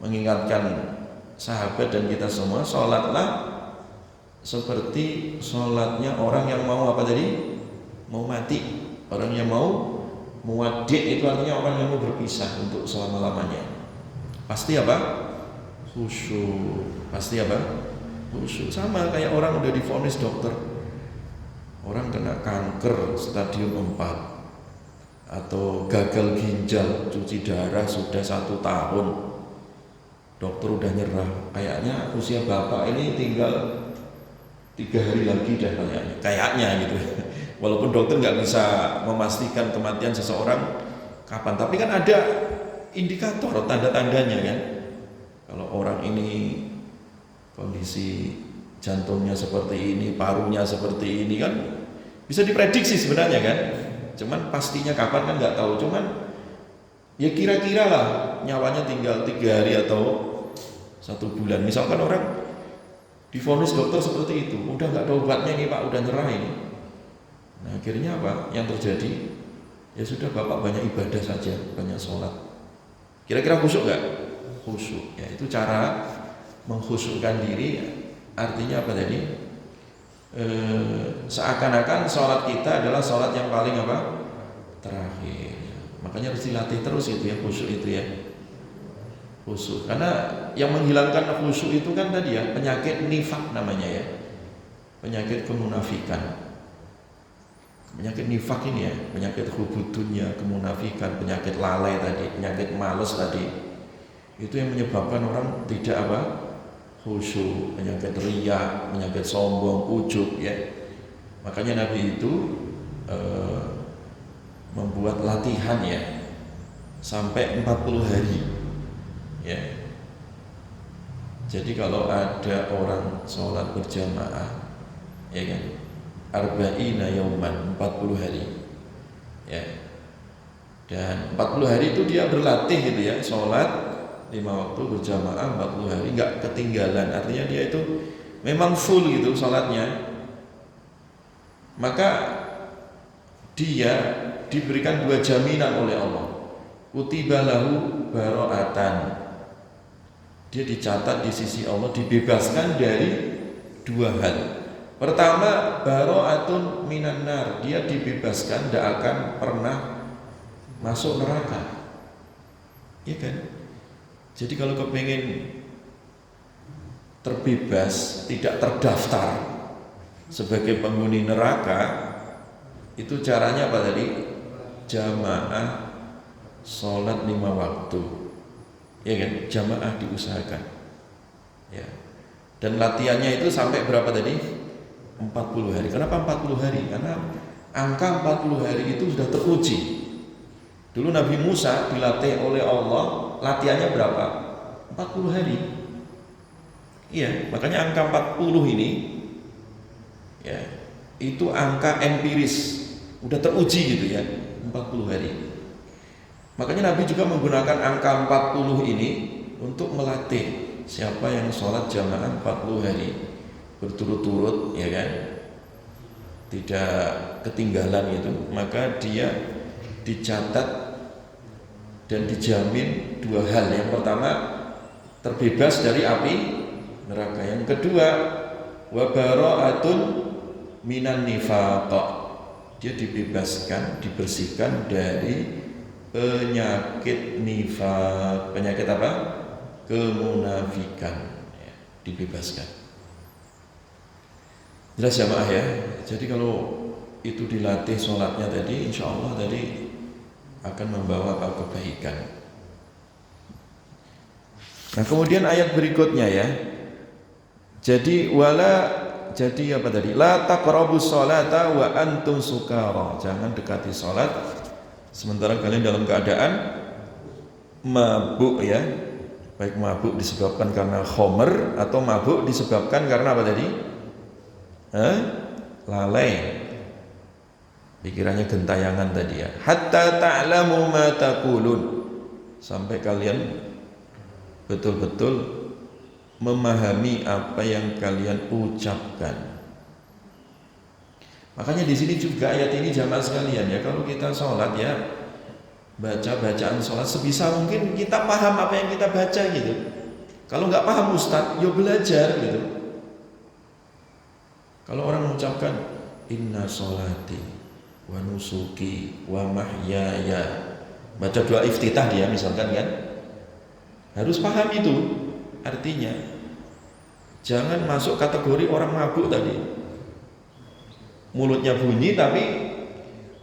mengingatkan sahabat dan kita semua, sholatlah seperti sholatnya orang yang mau apa tadi? Mau mati. Orang yang mau muwaddi' itu artinya orang yang mau berpisah untuk selama-lamanya. Pasti apa? Khusyuk. Pasti apa? Khusyuk. Sama kayak orang udah divonis dokter, orang kena kanker stadium 4 atau gagal ginjal, cuci darah sudah 1 tahun, dokter udah nyerah, kayaknya usia bapak ini tinggal 3 hari lagi dah kayaknya gitu. Walaupun dokter nggak bisa memastikan kematian seseorang kapan, tapi kan ada indikator, tanda-tandanya kan. Kalau orang ini kondisi jantungnya seperti ini, parunya seperti ini, kan bisa diprediksi sebenarnya kan. Cuman pastinya kapan kan nggak tahu. Cuman ya kira-kira lah nyawanya tinggal 3 hari atau 1 bulan. Misalkan orang divonis dokter seperti itu, udah nggak ada obatnya nih Pak, udah nyerah ini. Nah, akhirnya apa yang terjadi? Ya sudah, Bapak banyak ibadah saja, banyak sholat. Kira-kira khusyuk nggak? Khusyuk. Ya itu cara mengkhusyukkan diri. Artinya apa tadi? Seakan-akan sholat kita adalah sholat yang paling apa? Terakhir. Makanya harus dilatih terus itu ya, khusyuk itu ya. Khusyuk. Karena yang menghilangkan khusyuk itu kan tadi ya, penyakit nifak namanya ya. Penyakit kemunafikan. Penyakit nifak ini ya, penyakit hubudunya, kemunafikan, penyakit lalai tadi, penyakit males tadi. Itu yang menyebabkan orang tidak apa? Khusyuk, penyakit riya, penyakit sombong, ujub ya. Makanya Nabi itu membuat latihan ya sampai 40 hari ya. Jadi kalau ada orang sholat berjamaah ya kan, arba'ina yauman, 40 hari ya. Dan 40 hari itu dia berlatih gitu ya, sholat 5 waktu berjamaah 40 hari nggak ketinggalan. Artinya dia itu memang full gitu sholatnya. Maka dia diberikan 2 jaminan oleh Allah. Kutiba lahu baro'atan, dia dicatat di sisi Allah, dibebaskan dari 2 hal. Pertama, baro'atun minan nar, dia dibebaskan, tidak akan pernah masuk neraka. Iya kan? Jadi kalau kepengen terbebas, tidak terdaftar sebagai penghuni neraka, itu caranya apa tadi? Jamaah sholat 5 waktu, ya kan? Jamaah diusahakan. Ya. Dan latihannya itu sampai berapa tadi? 40 hari. Kenapa 40 hari? Karena angka 40 hari itu sudah teruji. Dulu Nabi Musa dilatih oleh Allah, latihannya berapa? 40 hari. Iya, makanya angka 40 ini ya, itu angka empiris, udah teruji gitu ya, 40 hari. Makanya Nabi juga menggunakan angka 40 ini untuk melatih siapa yang sholat jamaah 40 hari berturut-turut, ya kan, tidak ketinggalan itu, maka dia dicatat dan dijamin dua hal. Yang pertama, terbebas dari api neraka. Yang kedua, wa bara'atun minan nifaq, dia dibebaskan, dibersihkan dari penyakit nifaq. Penyakit apa? Kemunafikan, ya, dibebaskan. Jelas jamaah ya. Jadi kalau itu dilatih sholatnya tadi, insya Allah tadi akan membawa kebaikan. Nah kemudian ayat berikutnya ya. Jadi jadi apa tadi? La taqrabus sholata wa antum sukara. Jangan dekati sholat sementara kalian dalam keadaan mabuk ya. Baik mabuk disebabkan karena khomer atau mabuk disebabkan karena apa tadi? Lalai. Pikirannya gentayangan tadi ya. Hatta ta'lamu ma taqulun. Sampai kalian betul-betul memahami apa yang kalian ucapkan. Makanya di sini juga ayat ini jamaah sekalian ya, kalau kita sholat ya, baca bacaan sholat sebisa mungkin kita paham apa yang kita baca gitu. Kalau nggak paham Ustadz, yo belajar gitu. Kalau orang mengucapkan inna sholati wa nusuki wa mahyaya, baca doa iftitah dia misalkan kan, harus paham itu artinya. Jangan masuk kategori orang mabuk tadi, mulutnya bunyi tapi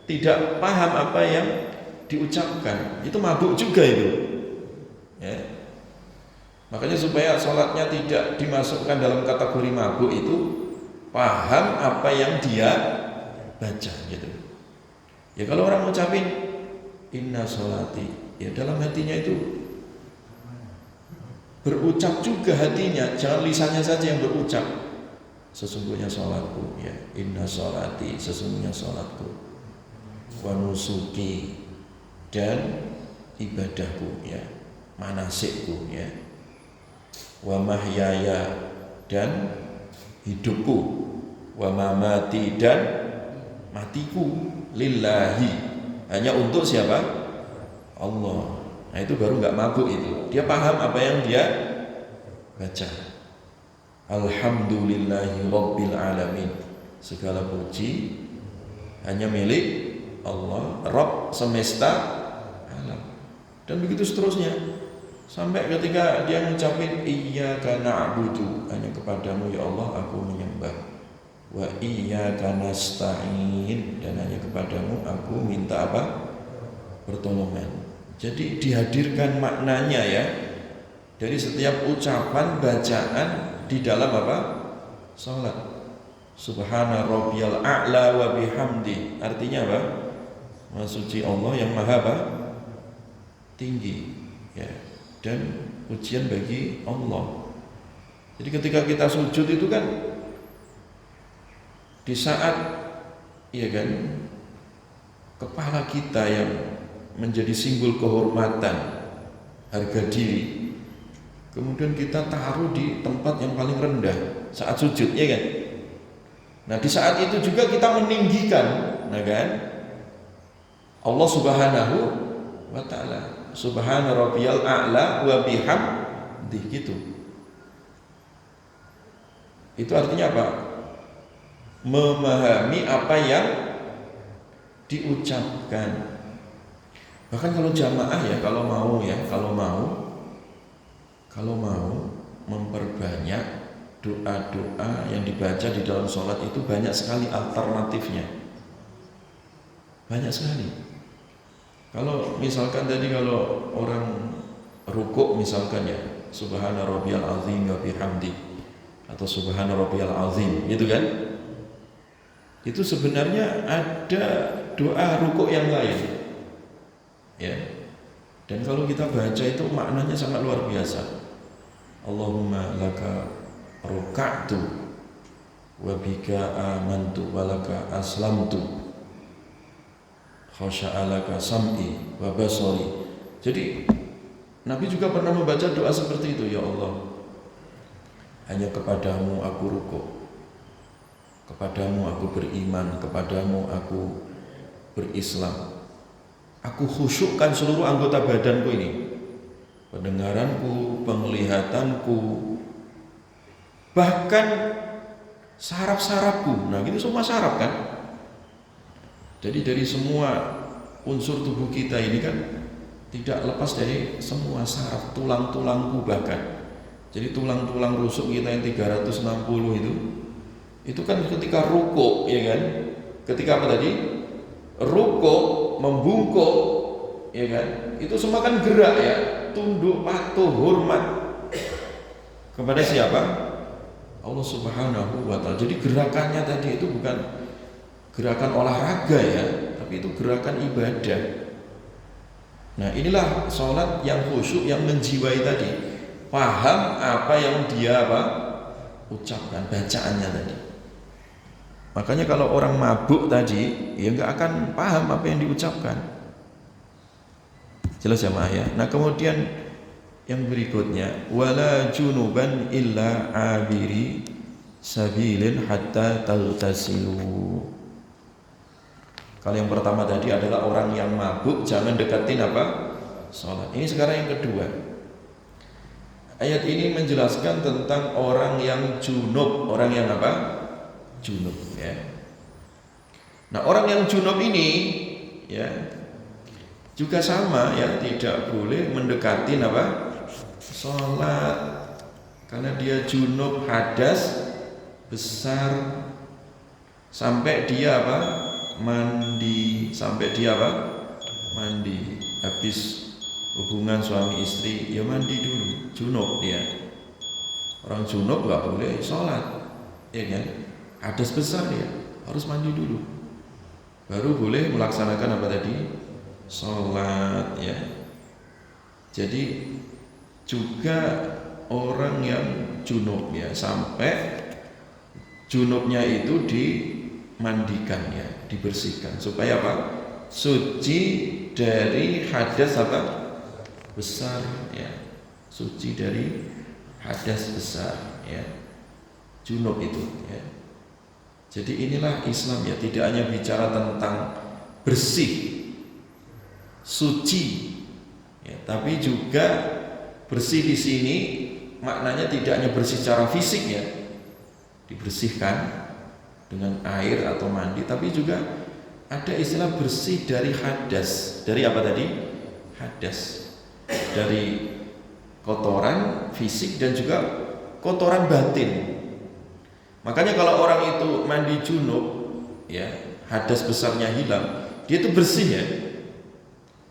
tidak paham apa yang diucapkan, itu mabuk juga itu ya. Makanya supaya sholatnya tidak dimasukkan dalam kategori mabuk itu, paham apa yang dia baca gitu. Ya kalau orang ngucapin inna sholati, ya dalam hatinya itu berucap juga hatinya, jangan lisannya saja yang berucap. Sesungguhnya sholatku ya, inna sholati, sesungguhnya sholatku, wa nusuki, dan ibadahku ya, manasikku ya, wa mahyaya, dan hidupku, wa mamati, dan matiku, lillahi, hanya untuk siapa? Allah. Nah itu baru nggak mabuk itu. Dia paham apa yang dia baca. Alhamdulillahi Rabbil Alamin. Segala puji hanya milik Allah, Rabb semesta alam. Dan begitu seterusnya. Sampai ketika dia mengucapkan iyyaka na'budu, hanya kepadamu ya Allah aku menyembah. Wa iyyaka nasta'in, dan hanya kepadamu aku minta apa? Pertolongan. Jadi dihadirkan maknanya ya, dari setiap ucapan bacaan di dalam apa? Salat. Subhana rabbiyal a'la wa bihamdi. Artinya apa? Maha suci Allah yang maha apa? Tinggi ya. Dan pujian bagi Allah. Jadi ketika kita sujud itu kan di saat ya kan kepala kita yang menjadi simbol kehormatan, harga diri, kemudian kita taruh di tempat yang paling rendah saat sujud, ya kan? Nah di saat itu juga kita meninggikan, nah kan, Allah Subhanahu wa Ta'ala. Subhana rabbiyal a'la wa bihamdi, gitu. Itu artinya apa? Memahami apa yang diucapkan. Bahkan kalau jamaah ya, kalau mau memperbanyak doa-doa yang dibaca di dalam sholat itu banyak sekali alternatifnya. Banyak sekali. Kalau misalkan tadi kalau orang rukuk misalkan ya, subhana rabbiyal azim wa bihamdi atau subhana rabbiyal azim, gitu kan? Itu sebenarnya ada doa rukuk yang lain. Ya. Dan kalau kita baca itu maknanya sangat luar biasa. Allahumma laka ruka'tu wa bika amantu wa laka aslamtu khasya'alaka sam'i wa basari. Jadi Nabi juga pernah membaca doa seperti itu, ya Allah, hanya kepadamu aku rukuk, kepadamu aku beriman, kepadamu aku berislam. Aku khusyukkan seluruh anggota badanku ini, pendengaranku, penglihatanku, bahkan saraf-sarafku. Nah, gitu semua saraf kan. Jadi dari semua unsur tubuh kita ini kan tidak lepas dari semua saraf, tulang-tulangku bahkan. Jadi tulang-tulang rusuk kita yang 360 itu kan ketika rukuk, ya kan? Ketika apa tadi? Rukuk, membungkuk, ya kan? Itu semua kan gerak ya, tunduk, patuh, hormat kepada siapa? Allah Subhanahu wa ta'ala. Jadi gerakannya tadi itu bukan gerakan olahraga ya, tapi itu gerakan ibadah. Nah, inilah sholat yang khusyuk, yang menjiwai tadi. Paham apa yang dia ucapkan, bacaannya tadi. Makanya kalau orang mabuk tadi, ya nggak akan paham apa yang diucapkan. Jelas ya, ya. Nah, kemudian yang berikutnya, wala junuban illa abiri sabilin hatta taghtasilu. Kalau yang pertama tadi adalah orang yang mabuk, jangan deketin sholat. Ini sekarang yang kedua. Ayat ini menjelaskan tentang orang yang junub, orang yang junub, ya. Nah, orang yang junub ini, ya, juga sama ya, tidak boleh mendekati sholat, karena dia junub hadas besar sampai dia mandi, sampai dia mandi. Habis hubungan suami istri, ya mandi dulu, junub dia. Orang junub nggak boleh sholat, ya kan? Hadas besar ya, harus mandi dulu, baru boleh melaksanakan apa tadi? Sholat, ya. Jadi juga orang yang junub ya, sampai junubnya itu dimandikan ya, dibersihkan supaya suci dari hadas besar ya, suci dari hadas besar ya, junub itu ya. Jadi inilah Islam ya, tidak hanya bicara tentang bersih, suci ya, tapi juga bersih di sini maknanya tidak hanya bersih secara fisik ya, dibersihkan dengan air atau mandi, tapi juga ada istilah bersih dari hadas. Dari apa tadi? Hadas, dari kotoran fisik dan juga kotoran batin. Makanya kalau orang itu mandi junub ya, hadas besarnya hilang, dia itu bersih ya,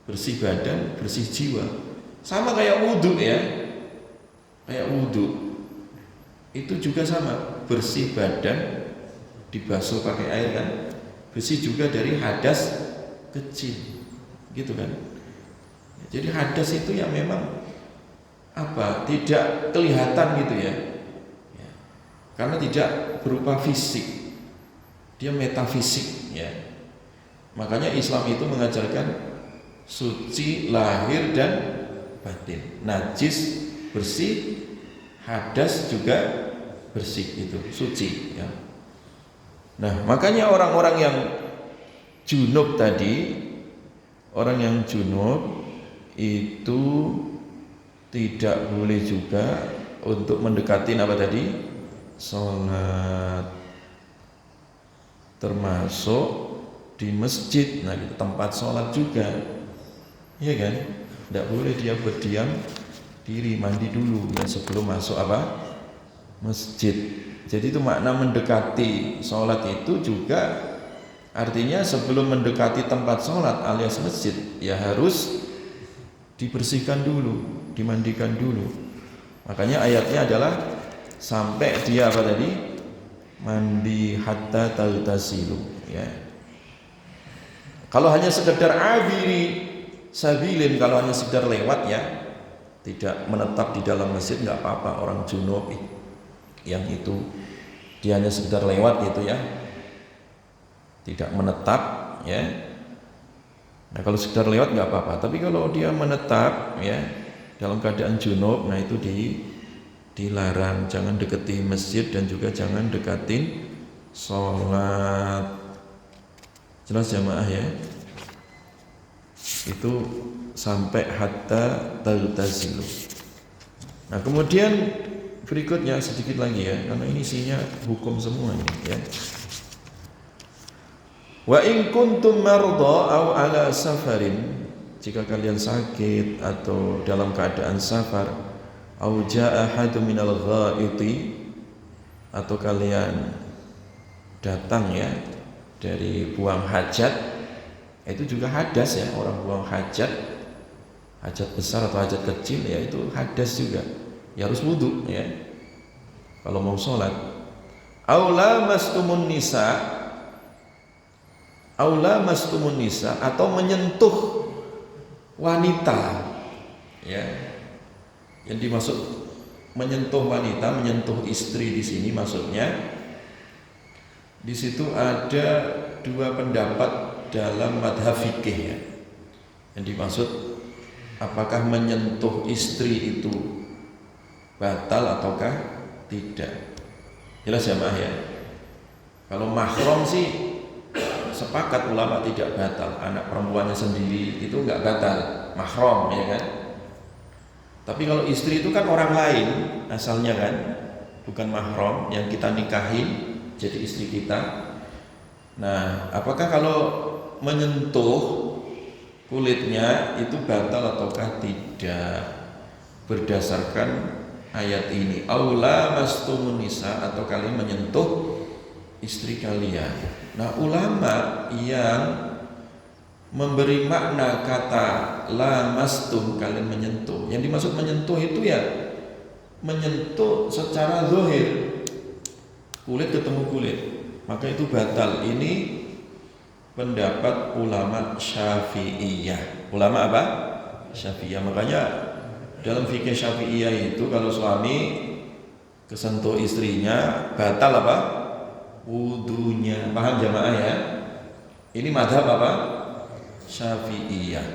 bersih badan, bersih jiwa. Sama kayak wudhu ya, kayak wudhu itu juga sama, bersih badan, dibasuh pakai air kan, bersih juga dari hadas kecil, gitu kan. Jadi hadas itu yang memang tidak kelihatan gitu ya, karena tidak berupa fisik, dia metafisik ya. Makanya Islam itu mengajarkan suci lahir dan batin, najis bersih, hadas juga bersih, itu suci ya. Nah, makanya orang-orang yang junub tadi, orang yang junub itu tidak boleh juga untuk mendekati apa tadi? Sholat, termasuk di masjid. Nah, itu tempat sholat juga, iya kan? Tidak boleh dia berdiam diri, mandi dulu ya sebelum masuk masjid. Jadi itu makna mendekati sholat itu juga artinya sebelum mendekati tempat sholat alias masjid ya harus dibersihkan dulu, dimandikan dulu. Makanya ayatnya adalah sampai dia apa tadi? Mandi hatta taghtasilu, ya. Kalau hanya sekedar abiri sabilin, kalau hanya sekedar lewat ya, tidak menetap di dalam masjid nggak apa-apa. Orang junub yang itu dia hanya sekedar lewat gitu ya, tidak menetap ya. Nah kalau sekedar lewat nggak apa-apa. Tapi kalau dia menetap ya dalam keadaan junub, nah itu dilarang. Jangan dekati masjid dan juga jangan dekatin sholat. Jelas jamaah ya. Itu sampai hatta taghtasilu. Nah kemudian berikutnya sedikit lagi ya, karena ini isinya hukum semua ini ya. Wa in kuntum marda aw ala safarin, jika kalian sakit atau dalam keadaan safar, aw jaa ahadun minal ghaiti, atau kalian datang ya dari buang hajat, itu juga hadas ya. Orang buang hajat besar atau hajat kecil ya itu hadas juga, ya harus wudu ya kalau mau sholat. Aula mastumun nisa, atau menyentuh wanita ya. Yang dimaksud menyentuh wanita, menyentuh istri di sini maksudnya, di situ ada dua pendapat dalam madhab fikih ya. Yang dimaksud apakah menyentuh istri itu batal ataukah tidak. Jelas ya Ma'ah ya. Kalau mahram sih sepakat ulama tidak batal. Anak perempuannya sendiri itu enggak batal, mahram ya kan. Tapi kalau istri itu kan orang lain asalnya kan, bukan mahram yang kita nikahin jadi istri kita. Nah, apakah kalau menyentuh kulitnya itu batal ataukah tidak? Berdasarkan ayat ini, aula mastumun nisa, atau kalian menyentuh istri kalian. Nah, ulama yang memberi makna kata la mastum, kalian menyentuh, yang dimaksud menyentuh itu ya menyentuh secara zahir, kulit ketemu kulit, maka itu batal. Ini pendapat ulama Syafi'iyah. Ulama apa? Syafi'iyah. Makanya dalam fikih Syafi'iyah itu kalau suami kesentuh istrinya batal apa? Wudunya. Paham jamaah ya? Ini madhab apa? Syafi'iyah.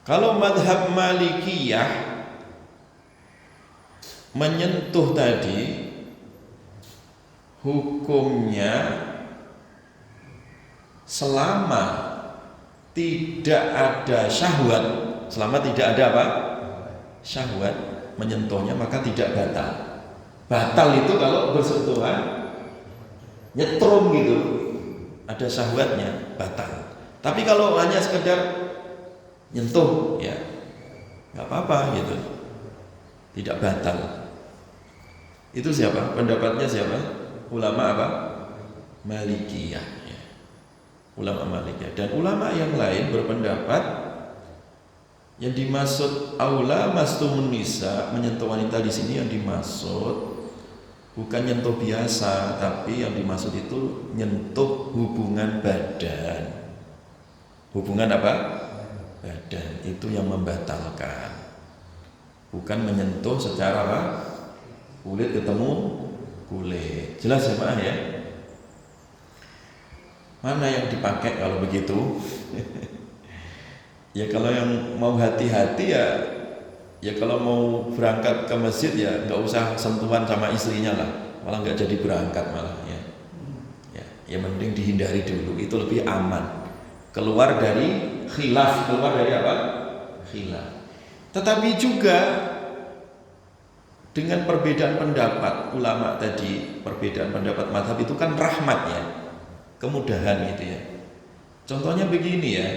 Kalau madhab Malikiyah, menyentuh tadi hukumnya selama tidak ada syahwat, selama tidak ada apa? Syahwat menyentuhnya, maka tidak batal. Batal itu kalau bersentuhan nyetrum gitu, ada syahwatnya, batal. Tapi kalau hanya sekedar nyentuh ya nggak apa-apa gitu, tidak batal. Itu siapa? Pendapatnya siapa? Ulama apa? Malikiyah. Ulama Malikiyah. Dan ulama yang lain berpendapat yang dimaksud aula mastumun nisa, menyentuh wanita di sini yang dimaksud bukan nyentuh biasa, tapi yang dimaksud itu nyentuh hubungan badan. Hubungan apa? Badan. Itu yang membatalkan. Bukan menyentuh secara apa? Kulit ketemu kulit. Jelas ya Pak ya? Mana yang dipakai kalau begitu? Ya kalau yang mau hati-hati ya kalau mau berangkat ke masjid ya nggak usah sentuhan sama istrinya lah, malah nggak jadi berangkat malah ya. Ya mending dihindari dulu, itu lebih aman. Keluar dari khilaf, keluar dari apa? Khilaf. Tetapi juga dengan perbedaan pendapat ulama tadi, perbedaan pendapat mazhab itu kan rahmat ya. Kemudahan gitu ya. Contohnya begini ya.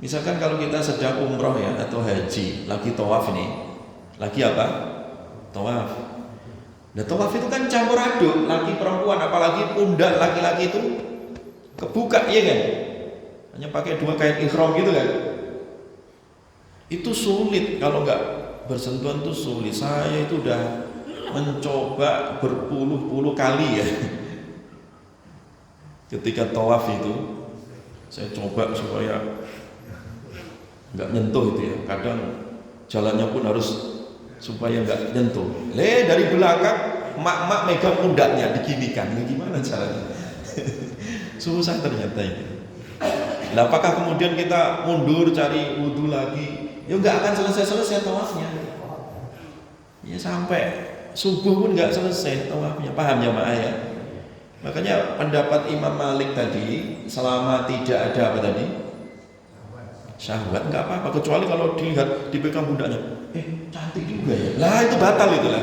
Misalkan kalau kita sedang umroh ya atau haji, lagi tawaf nih. Lagi apa? Tawaf. Nah, tawaf itu kan campur aduk, laki perempuan, apalagi pundak laki-laki itu kebuka ya kan? Hanya pakai dua kain ihram gitu kan. Itu sulit kalau nggak bersentuhan tuh sulit. Saya itu udah mencoba berpuluh-puluh kali ya. Ketika tawaf itu saya coba supaya nggak nyentuh itu ya. Kadang jalannya pun harus supaya nggak nyentuh. Dari belakang mak-mak megang pundaknya diginikan. Gimana caranya? Susah ternyata ini. Nah, apakah kemudian kita mundur cari wudhu lagi? Ya nggak akan selesai tawafnya. Ya sampai subuh pun nggak selesai tawafnya. Paham ya Mak ya? Makanya pendapat Imam Malik tadi, selama tidak ada apa tadi? Syahwat nggak apa-apa, kecuali kalau dilihat dipegang pundaknya, cantik juga ya. Lah itu batal itulah.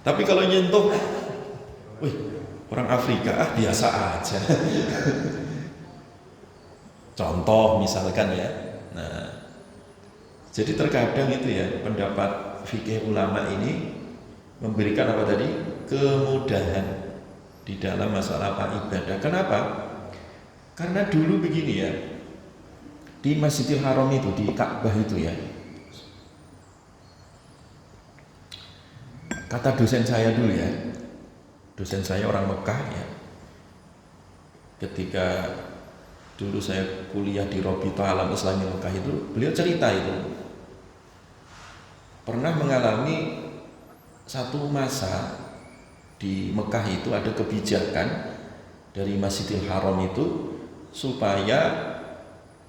Tapi kalau nyentuh, wih, orang Afrika biasa aja. Contoh misalkan ya. Nah, jadi terkadang itu ya pendapat fikih ulama ini memberikan apa tadi? Kemudahan di dalam masalah ibadah. Kenapa? Karena dulu begini ya. Di Masjidil Haram itu, di Ka'bah itu ya. Kata dosen saya dulu ya. Dosen saya orang Mekah ya. Ketika dulu saya kuliah di Robita Alam Islami Mekah itu, beliau cerita itu pernah mengalami satu masa di Mekah itu ada kebijakan dari Masjidil Haram itu supaya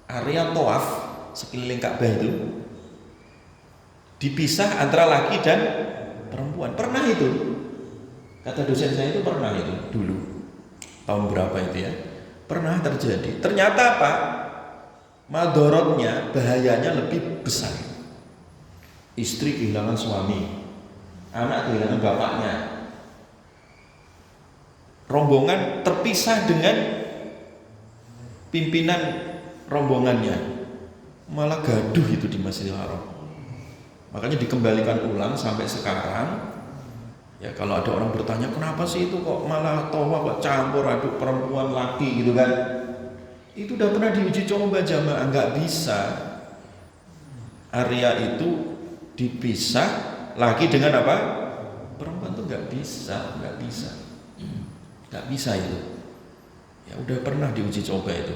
area tawaf sekeliling Ka'bah itu dipisah antara laki dan perempuan. Pernah itu, kata dosen saya itu pernah itu dulu tahun berapa itu ya. Pernah terjadi. Ternyata apa? Madorotnya, bahayanya lebih besar. Istri kehilangan suami, anak kehilangan bapaknya. Rombongan terpisah dengan pimpinan rombongannya. Malah gaduh itu di Masjidil Haram. Makanya dikembalikan ulang sampai sekarang. Ya kalau ada orang bertanya kenapa sih itu kok malah tawaf kok campur aduk perempuan laki gitu kan? Itu udah pernah diuji coba jamaah, nggak bisa. Area itu dipisah laki dengan apa? Perempuan tuh nggak bisa itu. Ya udah pernah diuji coba itu.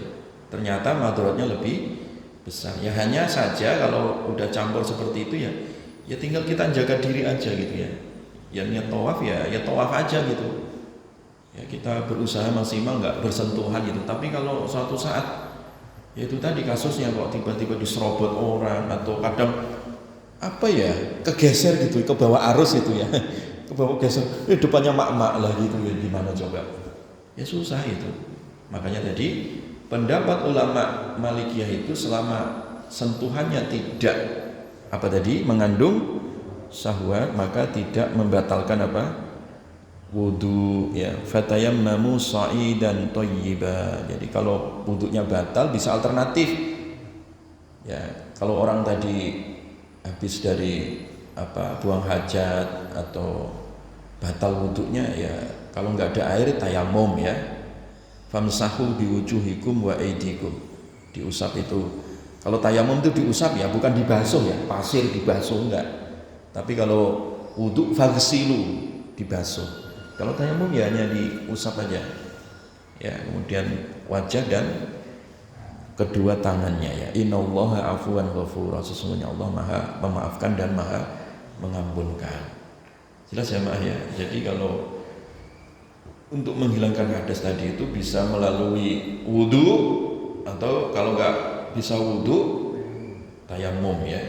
Ternyata madorotnya lebih besar. Ya hanya saja kalau udah campur seperti itu ya tinggal kita jaga diri aja gitu ya. Ya niat tawaf ya tawaf aja gitu. Ya kita berusaha maksimal nggak bersentuhan gitu. Tapi kalau suatu saat ya itu tadi kasusnya kok tiba-tiba diserobot orang atau kadang apa ya kegeser gitu ke bawah arus itu ya. Ke bawah geser depannya mak-mak lah gitu ya, gimana coba? Ya susah itu. Makanya tadi pendapat ulama Malikiyah itu selama sentuhannya tidak apa tadi mengandung syahwat maka tidak membatalkan apa wudu ya. Fatayammamu sa'idan thayyiba. Jadi kalau wudunya batal bisa alternatif ya. Kalau orang tadi habis dari apa buang hajat atau batal wudunya ya kalau nggak ada air tayamum ya. Famsahu biwujuhikum wa aidikum. Diusap itu. Kalau tayamum itu diusap ya bukan dibasuh ya, pasir dibasuh enggak. Tapi kalau wudu faghsilu dibasuh. Kalau tayamum ya hanya diusap aja. Ya, kemudian wajah dan kedua tangannya ya. Innallaha afuwan ghafura. Sesungguhnya Allah Maha memaafkan dan Maha mengampunkan. Jelas ya Mak ya. Jadi kalau untuk menghilangkan hadas tadi itu bisa melalui wudu atau kalau nggak bisa wudu tayamum ya.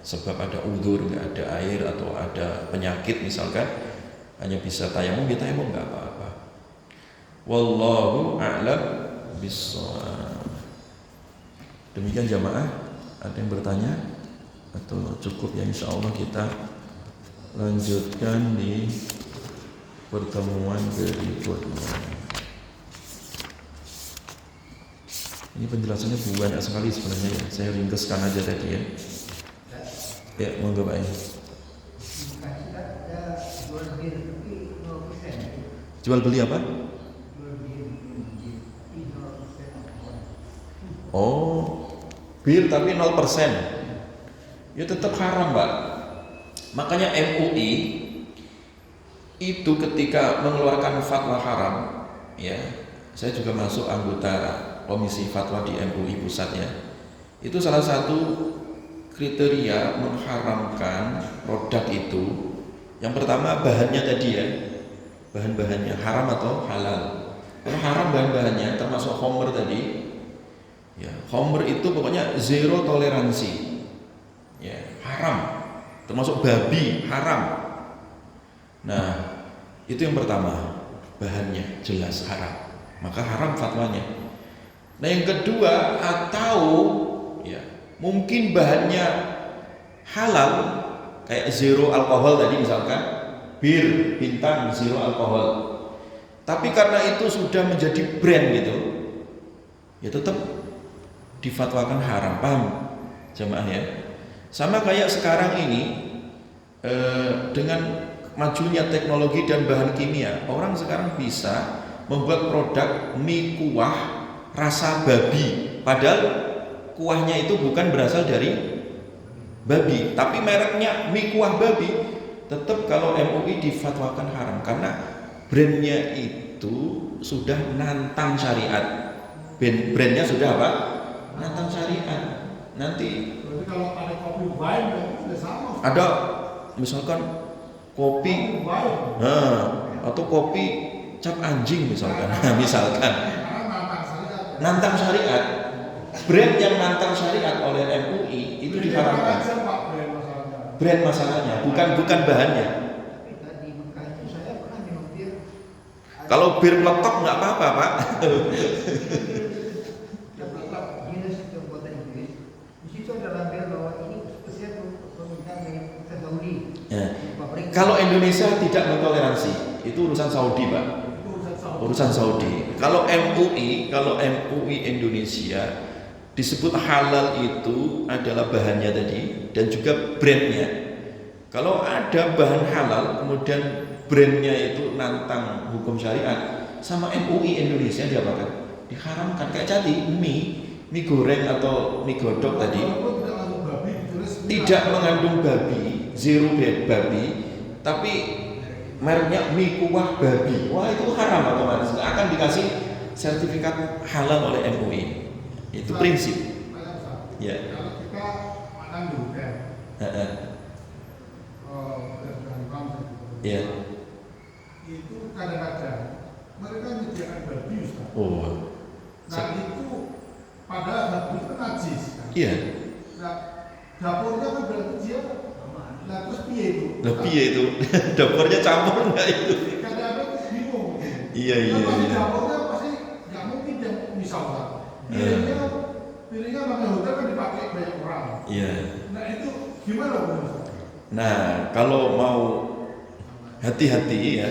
Sebab ada udzur, nggak ada air atau ada penyakit misalkan hanya bisa tayamum, ya tayamum nggak apa-apa. Wallahu a'lam bishawab. Demikian jamaah, ada yang bertanya atau cukup ya? Insya Allah kita lanjutkan di pertemuan berikutnya. Ini penjelasannya banyak sekali sebenarnya ya. Saya ringkaskan aja tadi ya. Ya, monggo Pak. Jual beli apa? Oh, bir tapi 0%. ya tetap haram, Pak. Makanya MUI itu ketika mengeluarkan fatwa haram, ya, saya juga masuk anggota komisi fatwa di MUI pusat ya. Itu salah satu kriteria mengharamkan produk itu. Yang pertama bahannya tadi ya, bahan-bahannya haram atau halal. Kalau haram bahan-bahannya termasuk khamr tadi, ya, khamr itu pokoknya zero toleransi, ya, haram. Termasuk babi haram. Nah, itu yang pertama, bahannya jelas haram, maka haram fatwanya. Nah, yang kedua, atau ya mungkin bahannya halal, kayak zero alkohol tadi misalkan, bir bintang zero alkohol, tapi karena itu sudah menjadi brand gitu, ya tetap difatwakan haram. Paham jamaah ya? Sama kayak sekarang ini dengan majunya teknologi dan bahan kimia, orang sekarang bisa membuat produk mie kuah rasa babi, padahal kuahnya itu bukan berasal dari babi, tapi mereknya mie kuah babi. Tetap kalau MUI difatwakan haram karena brandnya itu sudah nantang syariat. Brandnya sudah apa? Nantang syariat. Nanti kalau ada kopi wine sudah sama. Ada misalkan kopi, atau kopi cap anjing misalkan, misalkan nantang syariat, brand yang nantang syariat oleh MUI itu diharamkan. Brand masalahnya, bukan bahannya. Kalau bir meletok nggak apa-apa, Pak. Ya. Kalau Indonesia tidak mentoleransi, itu urusan Saudi, Pak. Urusan Saudi. Kalau MUI Indonesia disebut halal itu adalah bahannya tadi dan juga brandnya. Kalau ada bahan halal kemudian brandnya itu nantang hukum syariat, sama MUI Indonesia diapakan? Diharamkan. Kayak tadi mie goreng atau mie godok tadi tidak mengandung babi, zero babi, tapi mereknya mie kuah babi. Wah, itu haram otomatis, akan dikasih sertifikat halal oleh MUI. Itu prinsip. Ya. Kalau kita makan di hotel, ya. Itu kadang-kadang mereka menyediakan babi, Ustaz. Oh. Nah itu padahal babi itu najis. Iya. Nah, dapurnya kan berarti dia. Nah terus piye itu? Nah piye itu? Dapurnya campur nggak itu? Kadang-kadang bingung. Iya. Dapurnya pasti nggak mungkin yang misalnya. Piringnya pakai hotel kan dipakai banyak orang. Iya. Nah itu gimana, Bang? Nah, kalau mau hati-hati ya.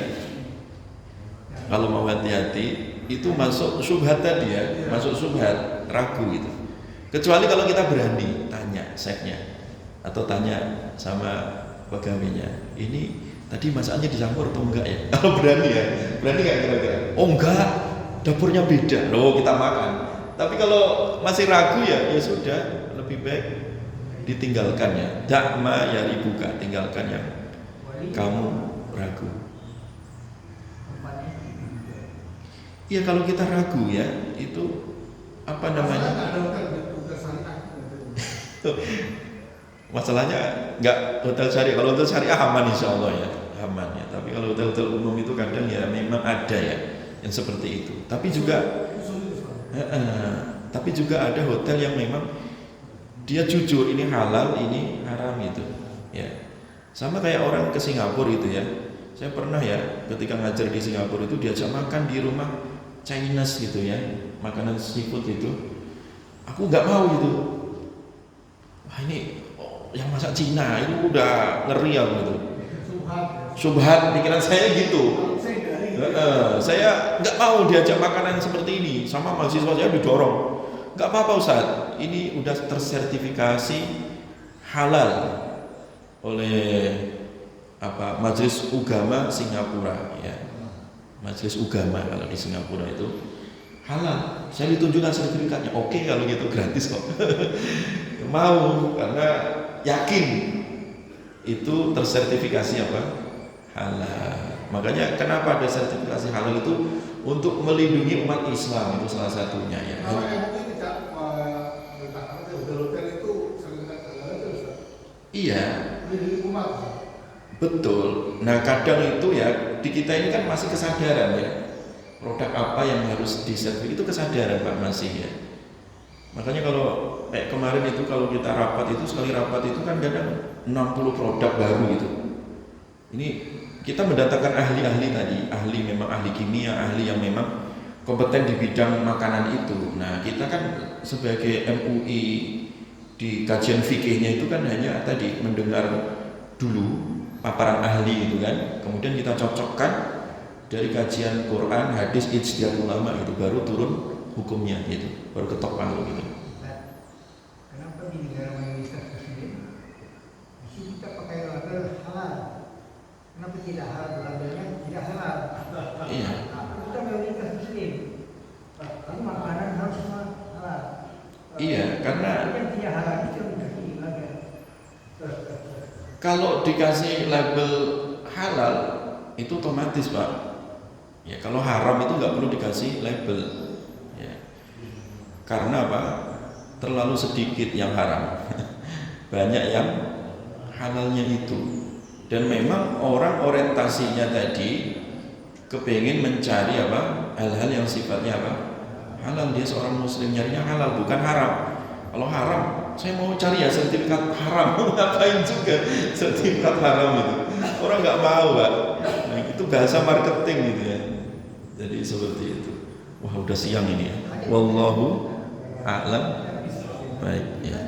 Kalau mau hati-hati itu masuk syubhat tadi ya, masuk syubhat, ragu gitu. Kecuali kalau kita berani tanya chefnya atau tanya sama pegawainya, ini tadi masakannya dicampur atau enggak ya? Kalau berani ya, berani nggak kira-kira? Oh enggak, dapurnya beda, loh kita makan. Tapi kalau masih ragu ya sudah, lebih baik ditinggalkan ya. Dakma ya ribuka, tinggalkan yang kamu ragu. Iya, kalau kita ragu ya itu apa namanya? Masalahnya nggak hotel syariah. Kalau hotel syariah aman insya Allah ya, aman ya. Tapi kalau hotel-hotel umum itu kadang ya memang ada ya yang seperti itu. Tapi juga ada hotel yang memang dia jujur ini halal, ini haram itu. Ya, sama kayak orang ke Singapura itu ya. Saya pernah ya ketika ngajar di Singapura itu diajak makan di rumah Chinese gitu ya, makanan seafood itu. Aku nggak mau gitu. Wah ini yang masak Cina itu udah ngeri aku gitu. Subhat pikiran saya gitu. Saya nggak mau diajak makanan seperti ini, sama mahasiswa saya didorong. Nggak apa-apa Ustaz, ini udah tersertifikasi halal oleh Majelis Ugama Singapura ya. Majelis Ugama kalau di Singapura itu halal. Saya ditunjukkan sertifikatnya. Oke kalau gitu gratis kok. Mau karena yakin itu tersertifikasi apa? Halal. Makanya kenapa ada sertifikasi halal itu untuk melindungi umat Islam, itu salah satunya ya. Kalau MUI tidak meletakkan hotel-hotel itu sertifikat halal itu Ustaz. Iya. Melindungi umat. Betul. Nah kadang itu ya di kita ini kan masih kesadaran ya, produk apa yang harus disertifikasi itu kesadaran Pak masih ya. Makanya kalau kayak kemarin itu kalau kita rapat itu sekali rapat itu kan kadang 60 produk baru gitu. Ini kita mendatangkan ahli-ahli tadi, ahli memang ahli kimia, ahli yang memang kompeten di bidang makanan itu. Nah kita kan sebagai MUI di kajian fikihnya itu kan hanya tadi mendengar dulu paparan ahli itu kan, kemudian kita cocokkan dari kajian Quran, hadis, ijtihad ulama itu baru turun hukumnya gitu, baru ketok palu gitu. Kenapa di negara mayoritas muslim itu kita pakai label halal? Kenapa tidak halal? Labelnya tidak halal. Iya. Kita mayoritas muslim, lalu makanan harus semua halal. Iya, karena yang tidak halal itu yang dikasih label. kalau dikasih label halal itu otomatis Pak. Ya kalau haram itu nggak perlu dikasih label. Ya. Karena apa? Terlalu sedikit yang haram, banyak yang halalnya itu. Dan memang orang orientasinya tadi kepingin mencari apa? Hal-hal yang sifatnya apa? Halal. Dia seorang muslim nyarinya halal bukan haram. Kalau haram, saya mau cari ya sertifikat haram, ngapain juga sertifikat haram itu? Orang nggak mau Pak. Nah, itu bahasa marketing gitu ya. Jadi seperti itu. Wah udah siang ini ya. Wallahu a'lam. Baik ya.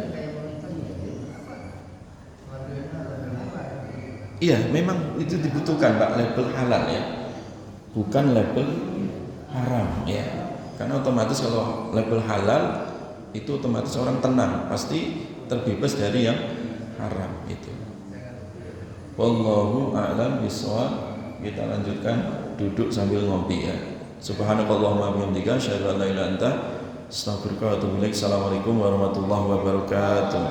Iya, memang itu dibutuhkan Pak label halal ya, bukan label haram ya. Karena otomatis kalau label halal itu otomatis orang tenang, pasti terbebas dari yang haram itu. Wallahu a'lam bishawab. Kita lanjutkan duduk sambil ngopi ya. Subhanakallahumma wa bihamdika asyhadu an la ilaha illa anta astaghfiruka wa atubu ilaik. Assalamualaikum warahmatullahi wabarakatuh.